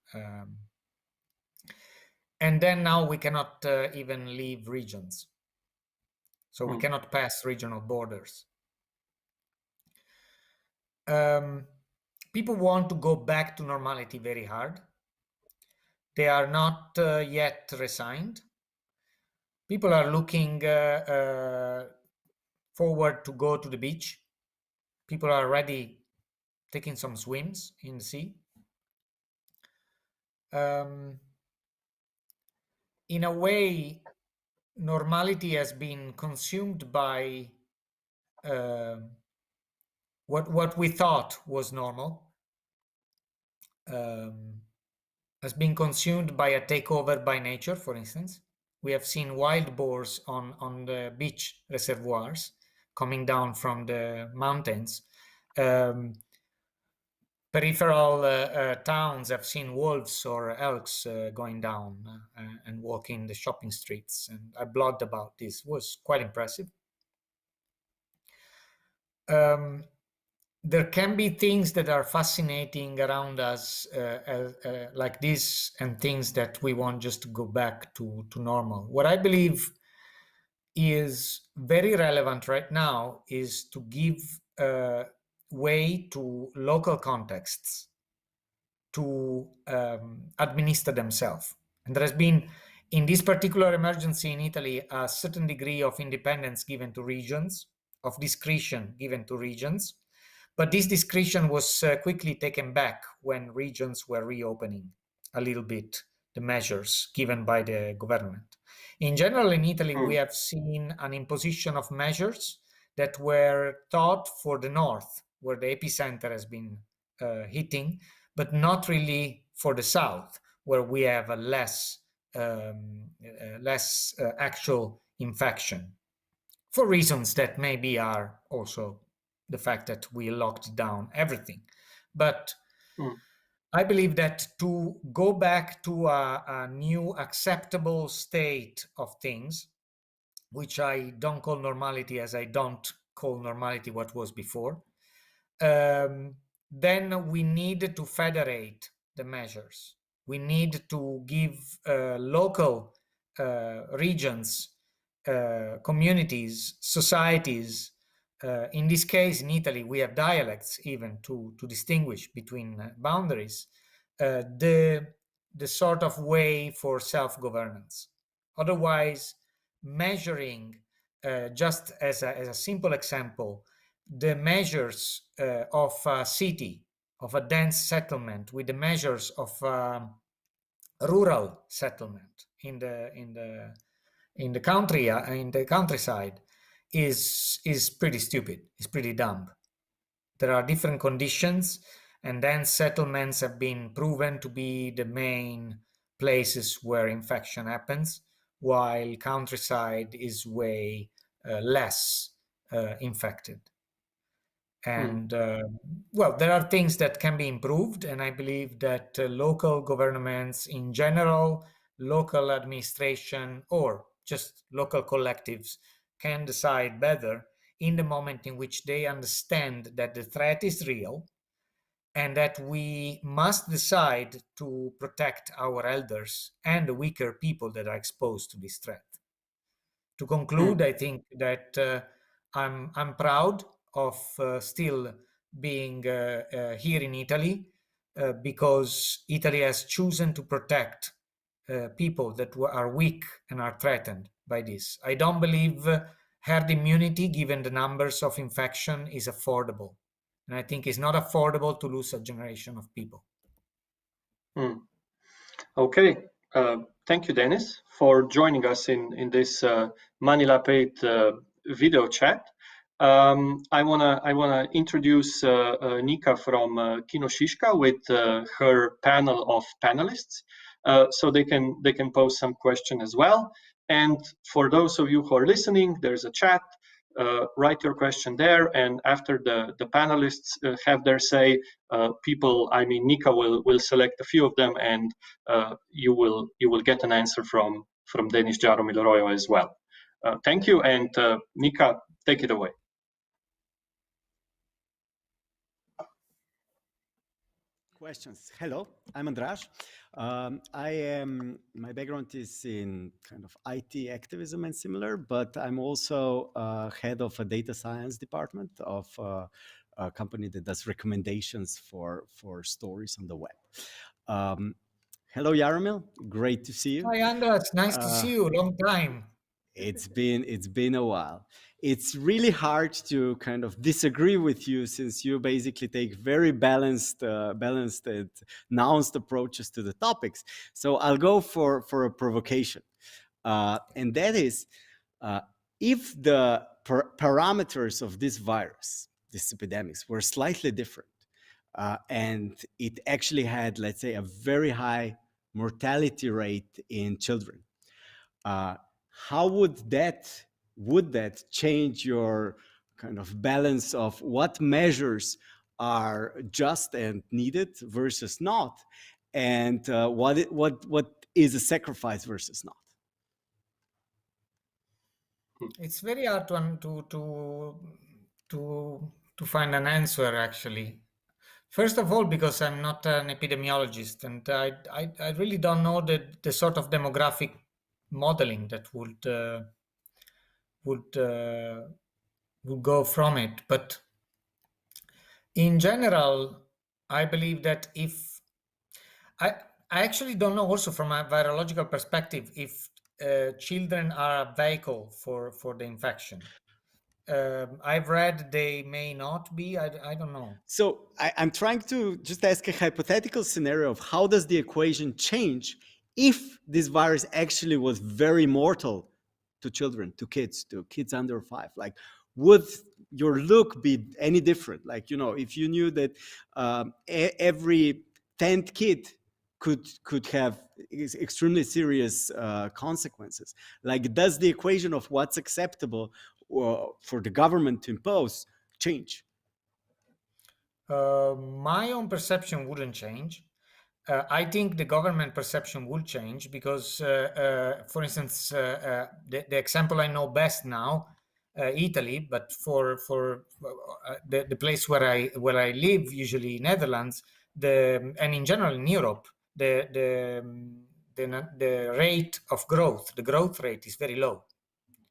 And then now we cannot even leave regions. So we cannot pass regional borders. People want to go back to normality very hard. They are not yet resigned. People are looking forward to go to the beach. People are already taking some swims in the sea. In a way, normality has been consumed by what we thought was normal, has been consumed by a takeover by nature. For instance, we have seen wild boars on the beach reservoirs coming down from the mountains. Peripheral towns have seen wolves or elks going down and walking the shopping streets. And I blogged about this. It was quite impressive. There can be things that are fascinating around us like this, and things that we want just to go back to normal. What I believe is very relevant right now is to give way to local contexts. to administer themselves. And there has been, in this particular emergency in Italy, a certain degree of independence given to regions, of discretion given to regions. But this discretion was quickly taken back when regions were reopening a little bit the measures given by the government. In general, in Italy, we have seen an imposition of measures that were thought for the north, where the epicenter has been hitting, but not really for the south, where we have a less actual infection, for reasons that maybe are also the fact that we locked down everything. But I believe that to go back to a new acceptable state of things, which I don't call normality, as I don't call normality what was before, then we need to federate the measures. We need to give local regions, communities, societies. In this case, in Italy, we have dialects even to distinguish between boundaries, the sort of way for self-governance. Otherwise, measuring, just as a simple example, the measures of a city, of a dense settlement, with the measures of rural settlement in the country, in the countryside, is pretty stupid. It's pretty dumb. There are different conditions, and dense settlements have been proven to be the main places where infection happens, while countryside is way less infected. And well, there are things that can be improved, and I believe that local governments in general, local administration, or just local collectives can decide better in the moment in which they understand that the threat is real and that we must decide to protect our elders and the weaker people that are exposed to this threat. To conclude, I think that I'm proud of still being here in Italy because Italy has chosen to protect people that are weak and are threatened by this. I don't believe herd immunity, given the numbers of infection, is affordable. And I think it's not affordable to lose a generation of people. Okay. Thank you, Denis, for joining us in this 𝗏𝗏𝗏𝗏 video chat. I wanna introduce Nika from Kino Šiška with her panel of panelists, so they can pose some question as well. And for those of you who are listening, there's a chat. Write your question there, and after the panelists have their say, Nika will select a few of them, and you will get an answer from Denis Jaromil Roio as well. Thank you, and Nika, take it away. Questions. Hello, I'm Andraž. My background is in kind of IT activism and similar, but I'm also head of a data science department of a company that does recommendations for stories on the web. Hello, Jaromil. Great to see you. Hi, Andraž. Nice to see you. Long time. It's been a while. It's really hard to kind of disagree with you, since you basically take very balanced and nuanced approaches to the topics. So I'll go for a provocation, and that is, if the parameters of this virus, this epidemics, were slightly different, and it actually had, let's say, a very high mortality rate in children, how would that change your kind of balance of what measures are just and needed versus not, and what is a sacrifice versus not? It's very hard to find an answer, actually. First of all, because I'm not an epidemiologist, and I really don't know the sort of demographic modeling that would go from it. But in general, I believe that if I actually don't know, also from a virological perspective, if children are a vehicle for the infection. I've read they may not be. I don't know. So I'm trying to just ask a hypothetical scenario of how does the equation change if this virus actually was very mortal to children, to kids under 5? Like, would your look be any different? Like, if you knew that every 10th kid could have extremely serious consequences. Like, does the equation of what's acceptable for the government to impose change? My own perception wouldn't change. I think the government perception will change because, for instance, the example I know best now, Italy, but for the place where I live, usually Netherlands, and in general in Europe, the rate of growth, the growth rate is very low.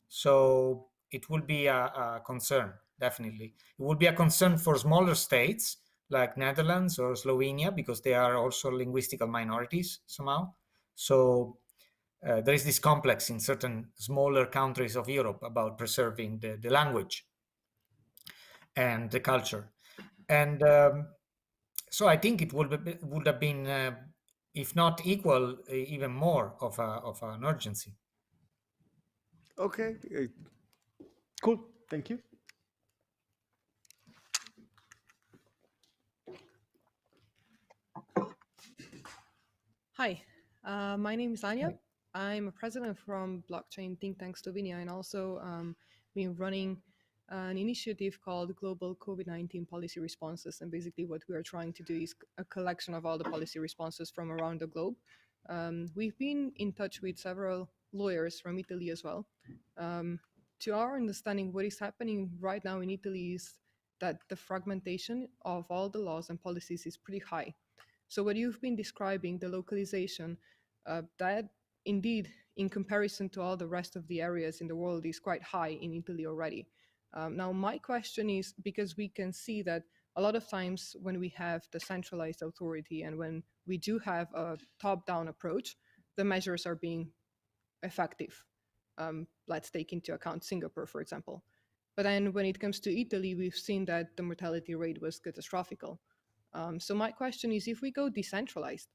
So it will be a concern, definitely. It will be a concern for smaller states like Netherlands or Slovenia, because they are also linguistical minorities somehow. So there is this complex in certain smaller countries of Europe about preserving the language and the culture. And so I think it would have been, if not equal, even more of an urgency. Okay, cool. Thank you. Hi, my name is Anja. I'm a president from blockchain think tank Slovenia, and also been running an initiative called Global COVID-19 Policy Responses. And basically what we are trying to do is a collection of all the policy responses from around the globe. We've been in touch with several lawyers from Italy as well. To our understanding, what is happening right now in Italy is that the fragmentation of all the laws and policies is pretty high. So what you've been describing, the localization, that indeed, in comparison to all the rest of the areas in the world, is quite high in Italy already. Now, my question is, because we can see that a lot of times when we have the centralized authority and when we do have a top-down approach, the measures are being effective. Let's take into account Singapore, for example. But then when it comes to Italy, we've seen that the mortality rate was catastrophical. So my question is, if we go decentralized,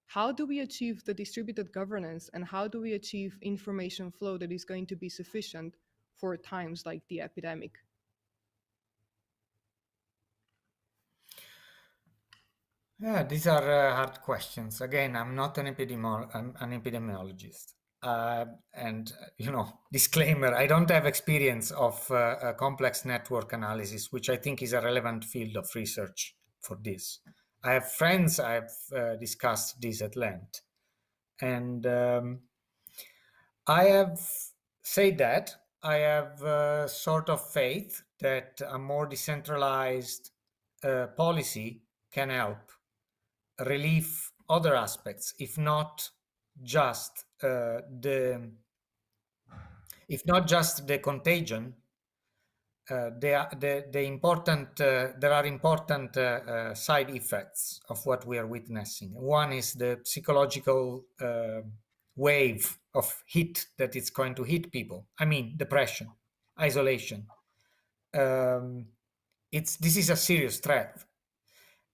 how do we achieve the distributed governance, and how do we achieve information flow that is going to be sufficient for times like the epidemic? Yeah, these are hard questions. Again, I'm not an epidemiologist. And, disclaimer, I don't have experience of a complex network analysis, which I think is a relevant field of research for this. I have friends, I've discussed this at length. And I have said that I have sort of faith that a more decentralized policy can help relieve other aspects, if not just the contagion. There are important side effects of what we are witnessing. One is the psychological wave of hit that it's going to hit people. I mean, depression, isolation. This is a serious threat,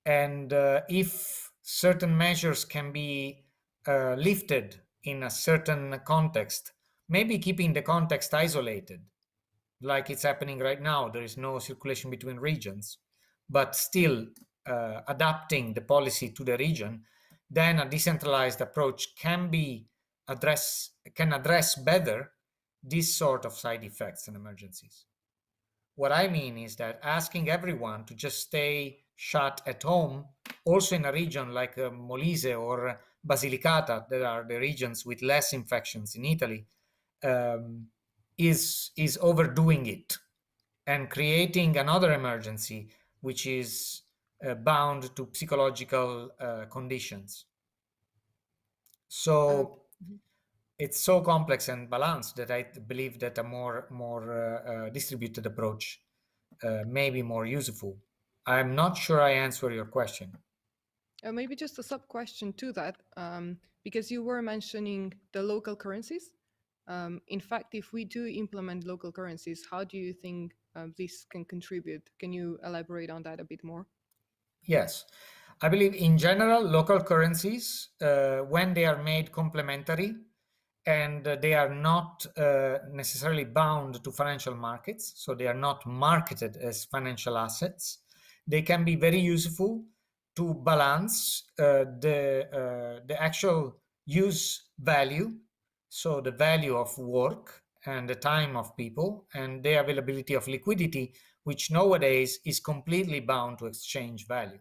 and if certain measures can be lifted in a certain context, maybe keeping the context isolated, like it's happening right now. There is no circulation between regions, but still adapting the policy to the region, then a decentralized approach can address better this sort of side effects and emergencies. What I mean is that asking everyone to just stay shut at home, also in a region like Molise or Basilicata, that are the regions with less infections in Italy, is overdoing it and creating another emergency, which is bound to psychological conditions. So it's so complex and balanced that I believe that a more distributed approach may be more useful. I'm not sure I answer your question. Maybe just a sub question to that, because you were mentioning the local currencies. In fact, if we do implement local currencies, how do you think this can contribute? Can you elaborate on that a bit more? Yes, I believe in general, local currencies, when they are made complementary and they are not necessarily bound to financial markets, so they are not marketed as financial assets, they can be very useful to balance the actual use value, so the value of work and the time of people and the availability of liquidity, which nowadays is completely bound to exchange value.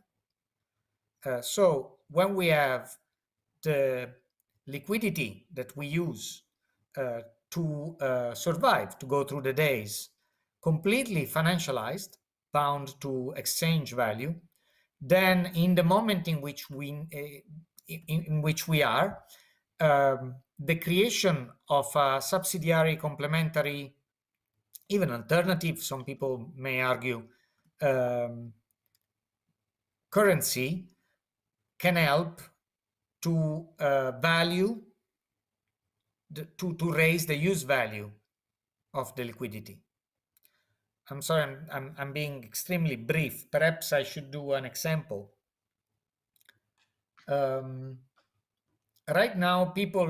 So when we have the liquidity that we use to survive, to go through the days, completely financialized, bound to exchange value, then in the moment in which we are, the creation of a subsidiary, complementary, even alternative, some people may argue, currency can help to to raise the use value of the liquidity. I'm sorry, I'm being extremely brief. Perhaps I should do an example. Right now, people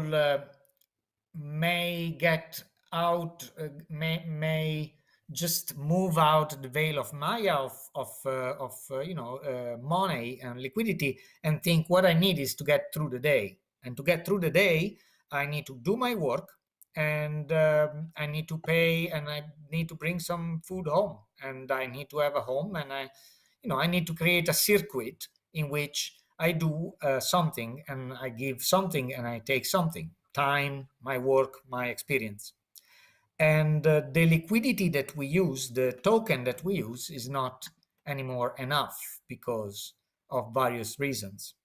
may get out, may just move out the veil of Maja of money and liquidity and think what I need is to get through the day. And to get through the day, I need to do my work, and I need to pay, and I need to bring some food home, and I need to have a home, and I need to create a circuit in which I do something, and I give something, and I take something: time, my work, my experience. And the liquidity that we use, the token that we use, is not anymore enough because of various reasons.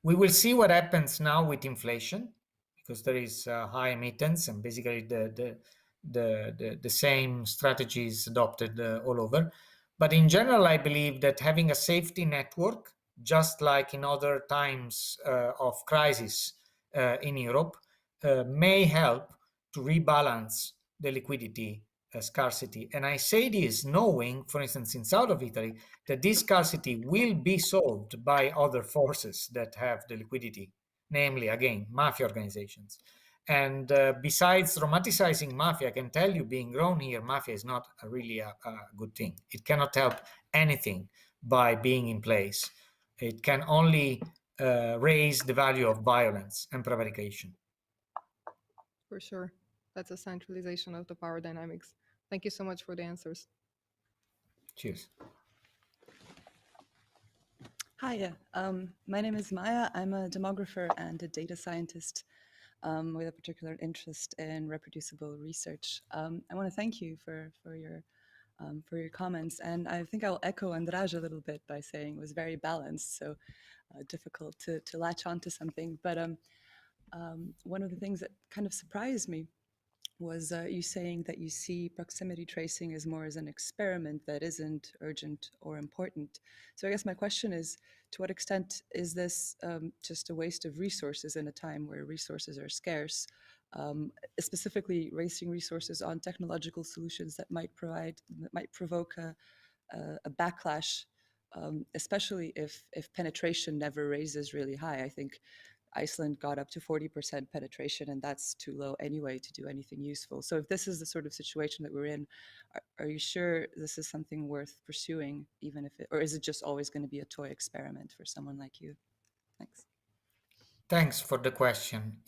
We will see what happens now with inflation, because there is high emittance, and basically the same strategies adopted all over. But in general, I believe that having a safety network, just like in other times of crisis in Europe, may help to rebalance the liquidity scarcity. And I say this knowing, for instance, in south of Italy, that this scarcity will be solved by other forces that have the liquidity, namely, again, mafia organizations. And besides romanticizing mafia, I can tell you, being grown here, mafia is not really a good thing. It cannot help anything by being in place. It can only raise the value of violence and prevarication. For sure. That's a centralization of the power dynamics. Thank you so much for the answers. Cheers. Hi, my name is Maja. I'm a demographer and a data scientist with a particular interest in reproducible research. I want to thank you for your comments, and I think I'll echo Andraž a little bit by saying it was very balanced, so difficult to latch onto something. But one of the things that kind of surprised me was you saying that you see proximity tracing as more as an experiment that isn't urgent or important. So I guess my question is, to what extent is this just a waste of resources in a time where resources are scarce, specifically wasting resources on technological solutions that might provoke a backlash, especially if penetration never raises really high? I think Iceland got up to 40% penetration, and that's too low anyway to do anything useful. So if this is the sort of situation that we're in, are you sure this is something worth pursuing, even if or is it just always going to be a toy experiment for someone like you? Thanks. Thanks for the question.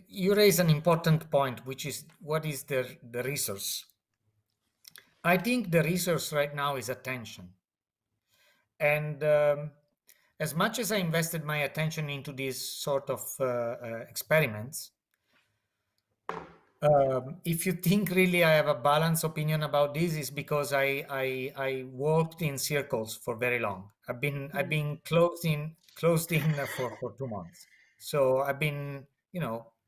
You raise an important point, which is what is the resource? I think the resource right now is attention. And as much as I invested my attention into these sort of experiments, if you think really I have a balanced opinion about this, is because I walked in circles for very long. I've been closed in for 2 months. So I've been,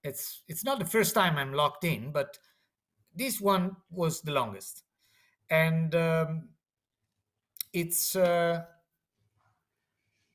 it's not the first time I'm locked in, but this one was the longest. And it's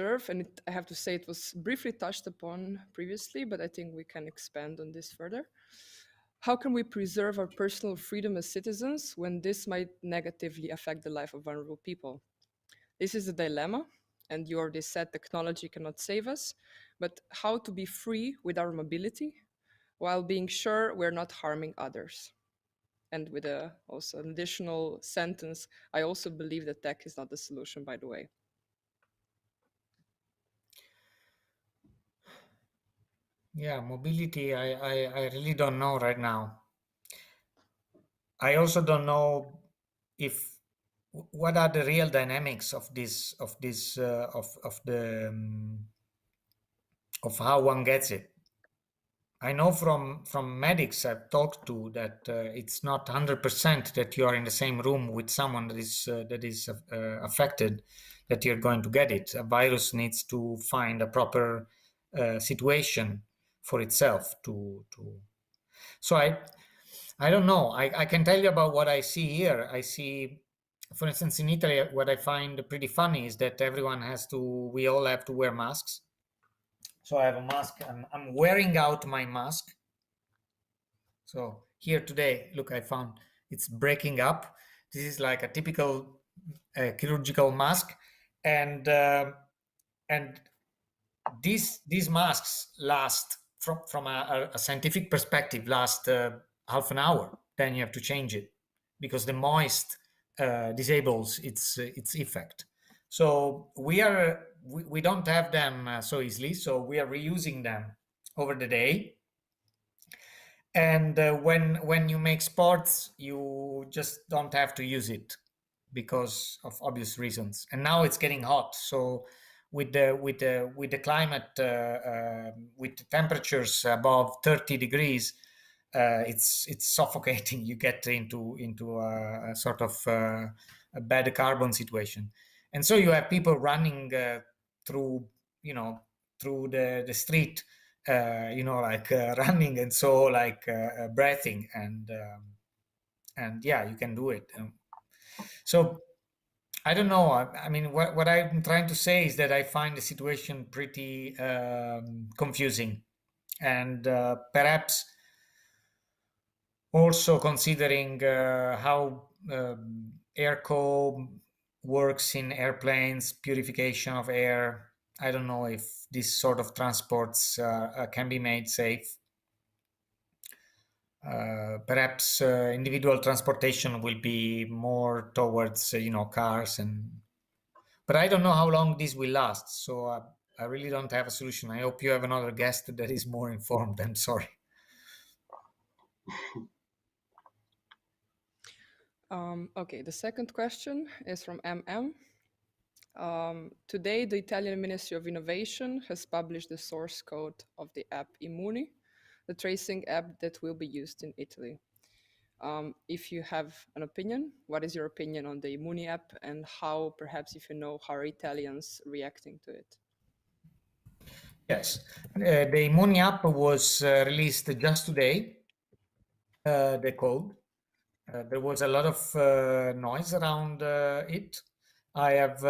preserve, and I have to say it was briefly touched upon previously, but I think we can expand on this further. How can we preserve our personal freedom as citizens when this might negatively affect the life of vulnerable people? This is a dilemma, and you already said technology cannot save us, but how to be free with our mobility while being sure we're not harming others? And with also an additional sentence, I also believe that tech is not the solution, by the way. Yeah, mobility, I really don't know right now. I also don't know what are the real dynamics of how one gets it. I know from medics I've talked to that it's not 100% that you are in the same room with someone that is affected that you're going to get it. A virus needs to find a proper situation for itself So I don't know. I can tell you about what I see here. I see, for instance, in Italy, what I find pretty funny is that we all have to wear masks. So I have a mask. I'm wearing out my mask. So here today, look, I found it's breaking up. This is like a typical chirurgical mask, and these masks last from a scientific perspective last half an hour. Then you have to change it because the moist disables its effect. So we are we don't have them so easily, so we are reusing them over the day. And when you make sports, you just don't have to use it because of obvious reasons. And now it's getting hot, so with the climate, with the temperatures above 30 degrees, it's suffocating. You get into a sort of a bad carbon situation, and so you have people running through the street, running, and so breathing, and yeah, you can do it. So I don't know. I mean, what I'm trying to say is that I find the situation pretty confusing, and perhaps also considering how airco works in airplanes, purification of air. I don't know if this sort of transports can be made safe. Perhaps individual transportation will be more towards cars, but I don't know how long this will last, so I really don't have a solution. I hope you have another guest that is more informed. I'm sorry. Okay, the second question is from MM. Today, the Italian Ministry of Innovation has published the source code of the app 𝗍𝗆𝗍, the tracing app that will be used in Italy. If you have an opinion, what is your opinion on the 𝗍𝗆𝗍 app, and how, perhaps if you know, how are Italians reacting to it? Yes, the 𝗍𝗆𝗍 app was released just today, the code. There was a lot of noise around it. I have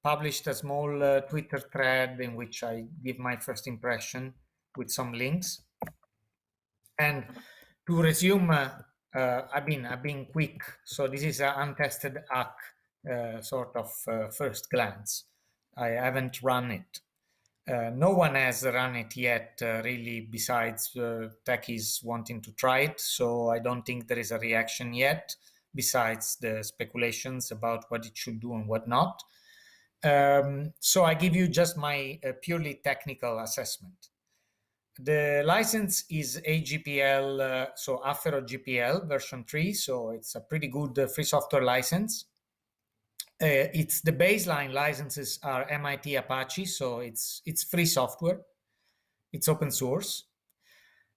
published a small Twitter thread in which I give my first impression with some links. And to resume, I've been quick. So this is an untested hack, sort of first glance. I haven't run it. No one has run it yet, really, besides techies wanting to try it. So I don't think there is a reaction yet, besides the speculations about what it should do and what not. So I give you just my purely technical assessment. The license is AGPL, so Affero GPL version 3, so it's a pretty good free software license. It's the baseline licenses are MIT Apache, so it's free software. It's open source.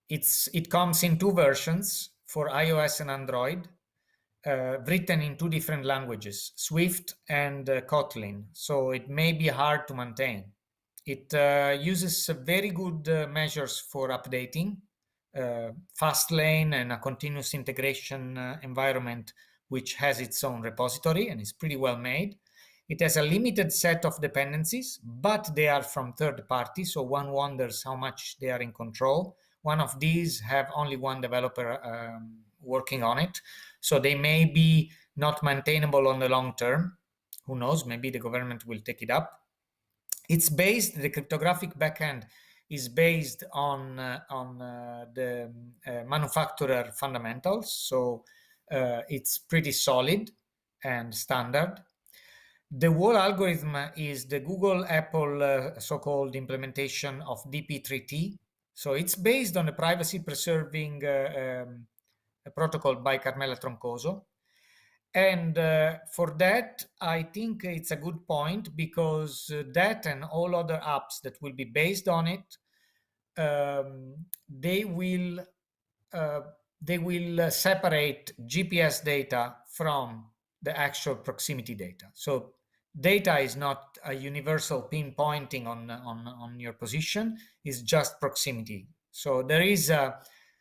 It comes in 2 versions for iOS and Android, written in 2 different languages, Swift and Kotlin. So it may be hard to maintain. It uses very good measures for updating, Fastlane, and a continuous integration environment which has its own repository and is pretty well made. It has a limited set of dependencies, but they are from third parties, so one wonders how much they are in control. One of these have only one developer working on it, so they may be not maintainable on the long term. Who knows, maybe the government will take it up. It's based, the cryptographic backend is based on the manufacturer fundamentals, so it's pretty solid and standard. The whole algorithm is the Google-Apple so-called implementation of DP3T. So it's based on a privacy-preserving protocol by Carmela Troncoso. And for that, I think it's a good point, because that and all other apps that will be based on it, they will separate GPS data from the actual proximity data. So data is not a universal pinpointing on your position, it's just proximity. So there is a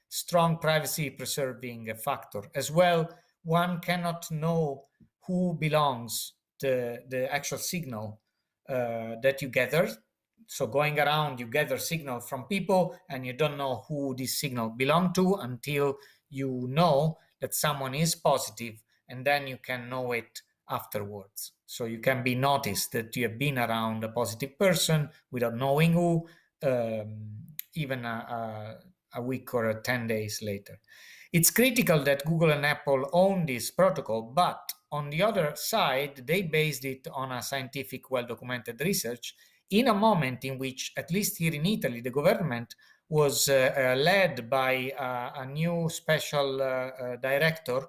strong privacy preserving factor. As well, one cannot know who belongs to the actual signal that you gather. So going around, you gather signal from people and you don't know who this signal belongs to until you know that someone is positive, and then you can know it afterwards. So you can be noticed that you have been around a positive person without knowing who, even a week or 10 days later. It's critical that Google and Apple own this protocol, but on the other side, they based it on a scientific, well-documented research in a moment in which, at least here in Italy, the government was led by a new special director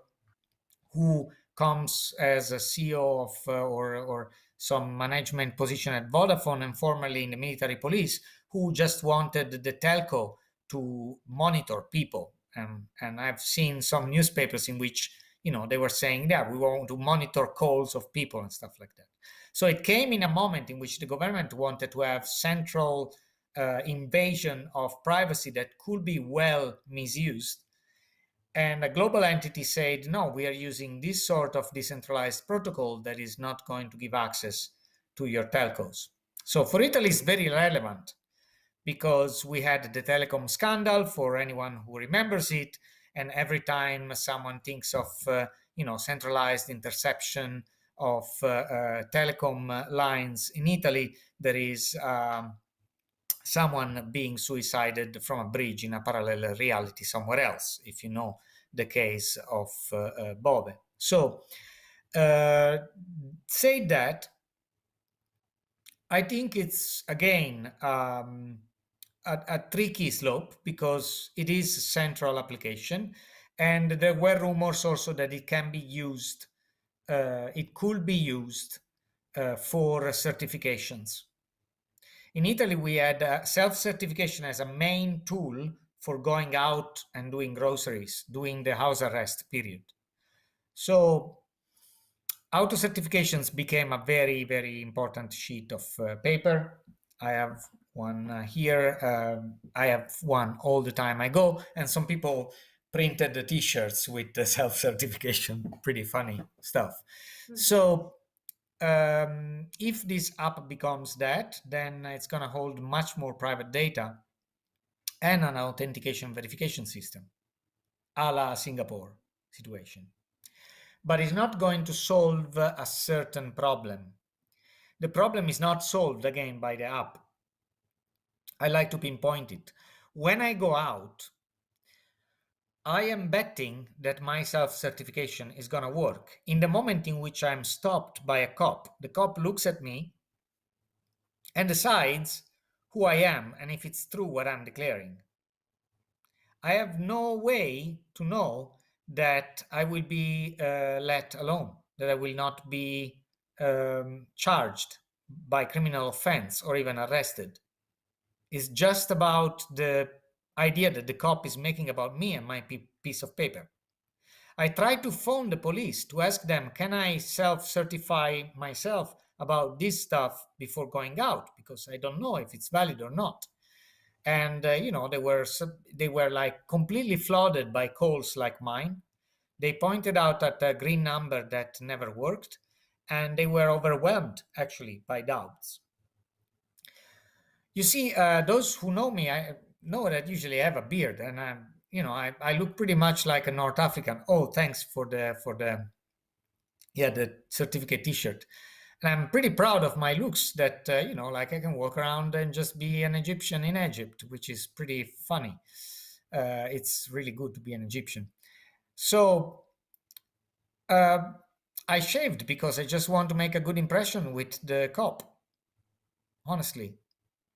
who comes as a CEO of or some management position at Vodafone and formerly in the military police, who just wanted the telco to monitor people. And I've seen some newspapers in which, you know, they were saying, yeah, we want to monitor calls of people and stuff like that. So it came in a moment in which the government wanted to have central invasion of privacy that could be well misused. And a global entity said, no, we are using this sort of decentralized protocol that is not going to give access to your telcos. So for Italy, it's very relevant because we had the telecom scandal, for anyone who remembers it. And every time someone thinks of, centralized interception of telecom lines in Ity, there is someone being suicided from a bridge in a parallel reality somewhere else, if you know the case of 𝗙𝗶𝘁𝗁. So, say that, I think it's, again, a tricky slope because it is a central application. And there were rumors also that it can be used, it could be used for certifications. In Italy, we had self-certification as a main tool for going out and doing groceries, doing the house arrest period. So auto-certifications became a very, very important sheet of paper. I have one here. I have one all the time I go, and some people printed the t-shirts with the self-certification. Pretty funny stuff. Mm-hmm. So if this app becomes that, then it's going to hold much more private data and an authentication verification system, a la Singapore situation. But it's not going to solve a certain problem. The problem is not solved, again, by the app. I like to pinpoint it. When I go out, I am betting that my self-certification is going to work. In the moment in which I'm stopped by a cop, the cop looks at me and decides who I am and if it's true what I'm declaring. I have no way to know that I will be let alone, that I will not be charged by criminal offense or even arrested. It's just about the idea that the cop is making about me and my piece of paper. I try to phone the police to ask them, can I self-certify myself about this stuff before going out? Because I don't know if it's valid or not. And, they were like completely flooded by calls like mine. They pointed out at a green number that never worked, and they were overwhelmed, actually, by doubts. You see, those who know me, I know that usually I have a beard, and I look pretty much like a North African. Oh, thanks for the certificate T-shirt. And I'm pretty proud of my looks that, I can walk around and just be an Egyptian in Egypt, which is pretty funny. It's really good to be an Egyptian. So I shaved because I just want to make a good impression with the cop, honestly.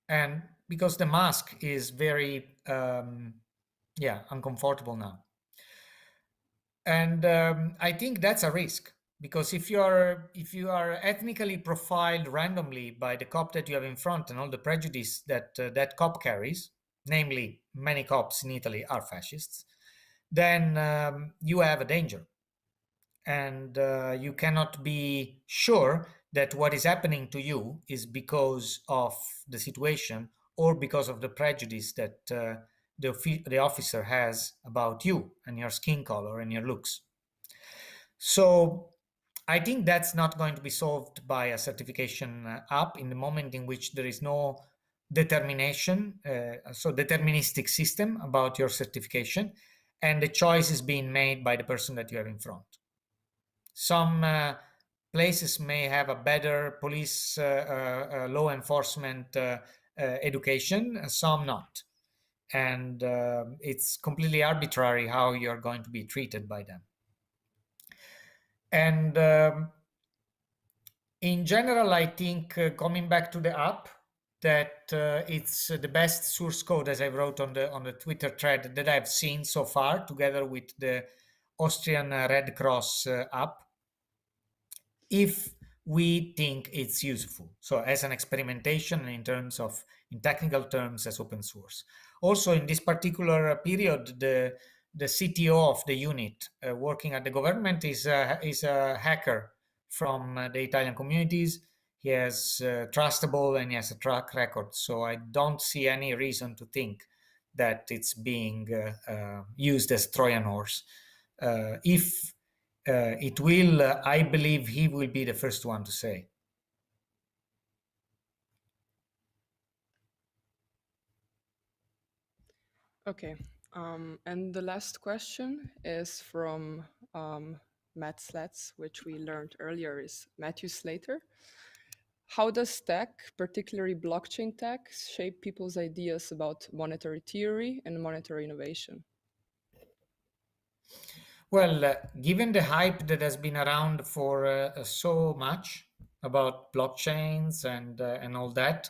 And because the mask is very, uncomfortable now. And I think that's a risk. Because if you are ethnically profiled randomly by the cop that you have in front and all the prejudice that that cop carries, namely many cops in Italy are fascists, then you have a danger. And you cannot be sure that what is happening to you is because of the situation or because of the prejudice that the officer has about you and your skin color and your looks. So I think that's not going to be solved by a certification app in the moment in which there is no deterministic system about your certification, and the choice is being made by the person that you have in front. Some places may have a better police law enforcement education, some not. And it's completely arbitrary how you're going to be treated by them. And in general, I think coming back to the app, that it's the best source code, as I wrote on the Twitter thread, that I've seen so far, together with the Austrian Red Cross app, if we think it's useful. So as an experimentation, in technical terms, as open source. Also, in this particular period, the CTO of the unit working at the government is a hacker from the Italian communities. He has trustable and he has a track record. So I don't see any reason to think that it's being used as Trojan horse. If it will, I believe he will be the first one to say. Okay, and the last question is from Matt Slats, which we learned earlier is Matthew Slater. How does tech, particularly blockchain tech, shape people's ideas about monetary theory and monetary innovation? Well, given the hype that has been around for so much about blockchains and all that,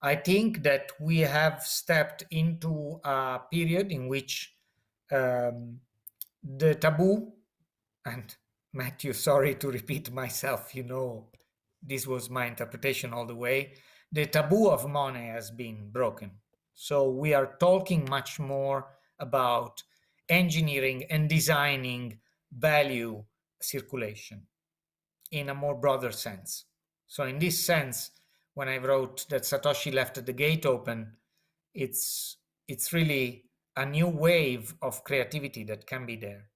I think that we have stepped into a period in which the taboo, and Matthew, sorry to repeat myself, this was my interpretation all the way, the taboo of money has been broken. So we are talking much more about engineering and designing value circulation in a more broader sense. So in this sense, when I wrote that Satoshi left the gate open, it's really a new wave of creativity that can be there.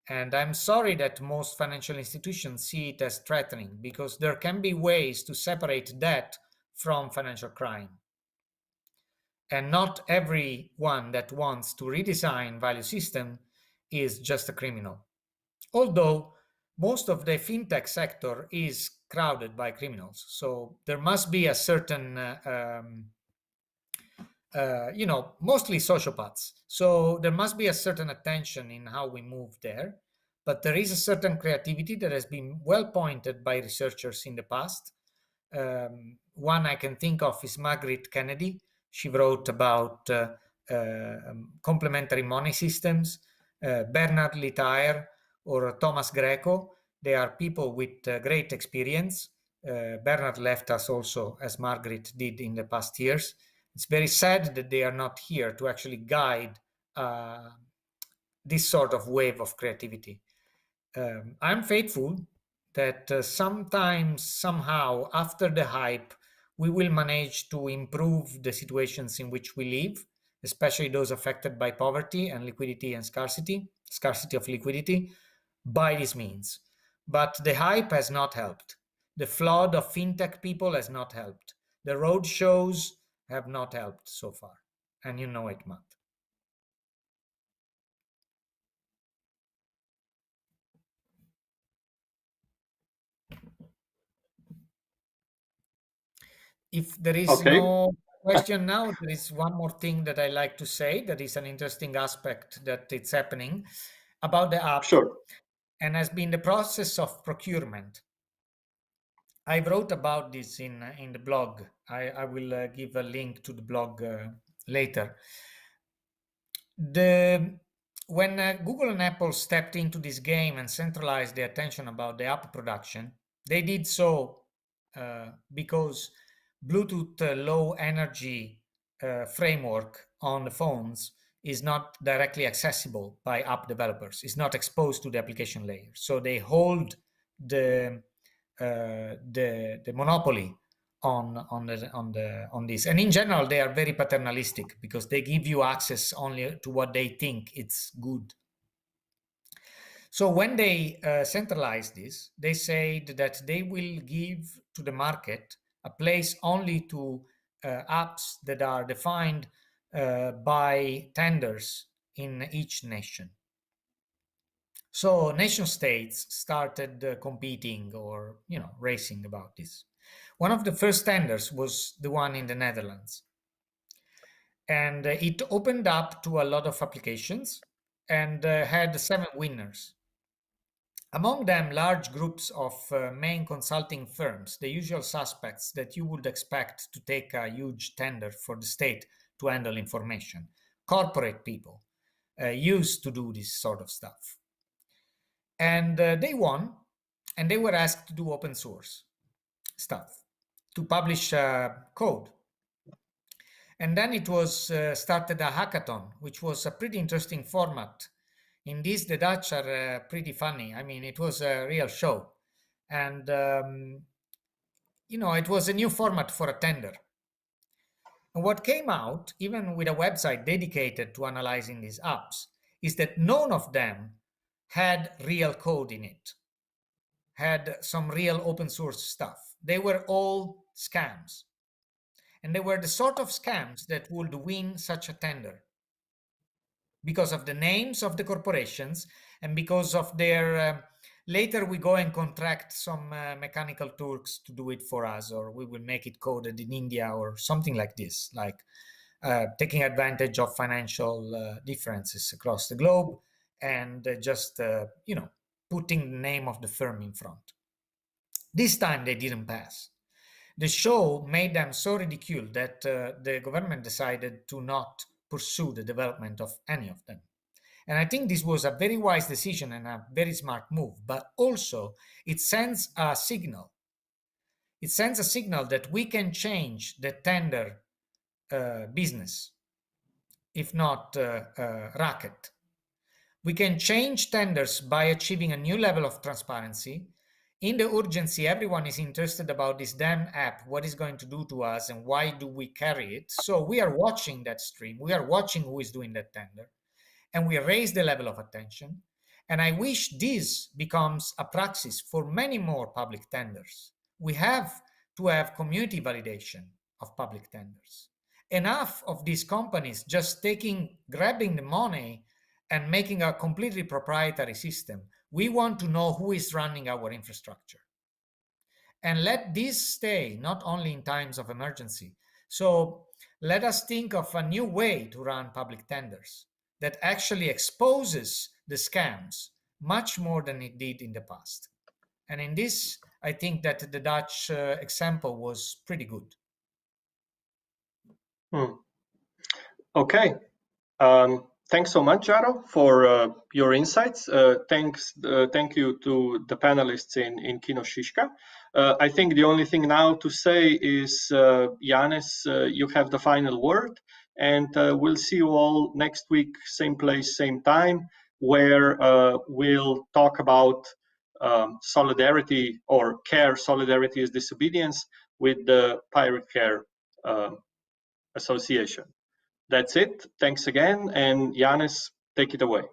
And I'm sorry that most financial institutions see it as threatening, because there can be ways to separate that from financial crime. And not everyone that wants to redesign value system is just a criminal. Although most of the fintech sector is crowded by criminals. So there must be a certain, mostly sociopaths. So there must be a certain attention in how we move there. But there is a certain creativity that has been well pointed by researchers in the past. One I can think of is Margaret Kennedy. She wrote about complementary money systems. Bernard Lietaer or Thomas Greco, they are people with great experience. Bernard left us also, as Margaret did in the past years. It's very sad that they are not here to actually guide this sort of wave of creativity. I'm faithful that sometimes, somehow, after the hype, we will manage to improve the situations in which we live, especially those affected by poverty and liquidity and scarcity of liquidity, by this means. But the hype has not helped. The flood of fintech people has not helped. The road shows have not helped so far. And you know it, Matt. If there is no question now, there is one more thing that I like to say that is an interesting aspect that it's happening about the app. Sure. And has been the process of procurement. I wrote about this in the blog. I will give a link to the blog later. When Google and Apple stepped into this game and centralized their attention about the app production, they did so because Bluetooth low energy framework on the phones is not directly accessible by app developers. It's not exposed to the application layer. So they hold the monopoly on this. And in general, they are very paternalistic because they give you access only to what they think it's good. So when they centralize this, they say that they will give to the market a place only to apps that are defined by tenders in each nation. So nation states started competing or racing about this. One of the first tenders was the one in the Netherlands. And it opened up to a lot of applications and had 7 winners. Among them, large groups of main consulting firms, the usual suspects that you would expect to take a huge tender for the state to handle information. Corporate people used to do this sort of stuff. And they won, and they were asked to do open source stuff, to publish code. And then it was started a hackathon, which was a pretty interesting format. In this, the Dutch are pretty funny. I mean, it was a real show. And, it was a new format for a tender. And what came out, even with a website dedicated to analyzing these apps, is that none of them had real code in it, had some real open source stuff. They were all scams. And they were the sort of scams that would win such a tender because of the names of the corporations and because of their, later we go and contract some mechanical Turks to do it for us, or we will make it coded in India or something like this, like taking advantage of financial differences across the globe and just, putting the name of the firm in front. This time they didn't pass. The show made them so ridiculed that the government decided to not pursue the development of any of them. And I think this was a very wise decision and a very smart move, but also it sends a signal. It sends a signal that we can change the tender business, if not racket. We can change tenders by achieving a new level of transparency. In the urgency, everyone is interested about this damn app, what is going to do to us and why do we carry it. So we are watching that stream. We are watching who is doing that tender. And we raise the level of attention. And I wish this becomes a praxis for many more public tenders. We have to have community validation of public tenders. Enough of these companies just grabbing the money and making a completely proprietary system. We want to know who is running our infrastructure. And let this stay not only in times of emergency. So let us think of a new way to run public tenders that actually exposes the scams much more than it did in the past. And in this, I think that the Dutch example was pretty good. Okay. Thanks so much, Jaro, for your insights. Thank you to the panelists in Kino Šiška. I think the only thing now to say is, Janez, you have the final word, and we'll see you all next week, same place, same time, where we'll talk about solidarity or care, solidarity is disobedience, with the Pirate Care Association. That's it. Thanks again. And Janez, take it away.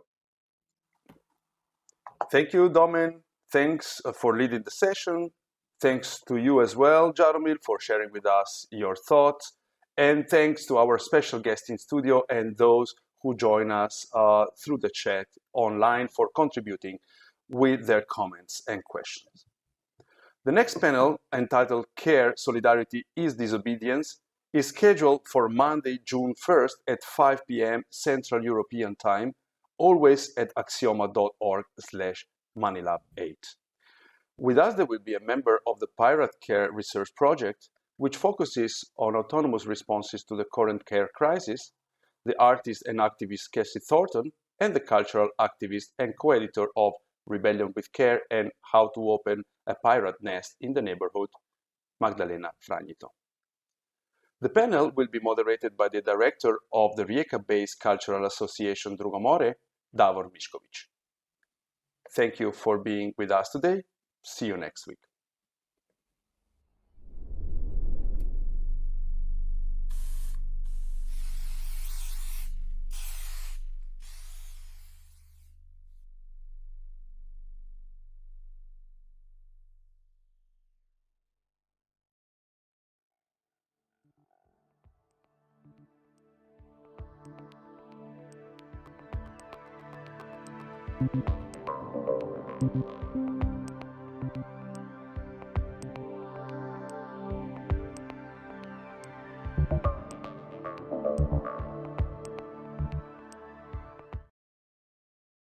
Thank you, Domen. Thanks for leading the session. Thanks to you as well, Jaromil, for sharing with us your thoughts. And thanks to our special guest in studio and those who join us through the chat online for contributing with their comments and questions. The next panel, entitled Care, Solidarity is Disobedience, is scheduled for Monday, June 1st at 5 p.m. Central European Time, always at aksioma.org/Manilab8. With us, there will be a member of the Pirate Care Research Project, which focuses on autonomous responses to the current care crisis, the artist and activist 𝗙ci Thornton, and the cultural activist and co-editor of Rebellion with Care and How to Open a Pirate Nest in the Neighborhood, Magdalena Fragnito. The panel will be moderated by the director of the Rijeka-based cultural association 𝗠𝗏𝗏, Davor Mišković. Thank you for being with us today. See you next week.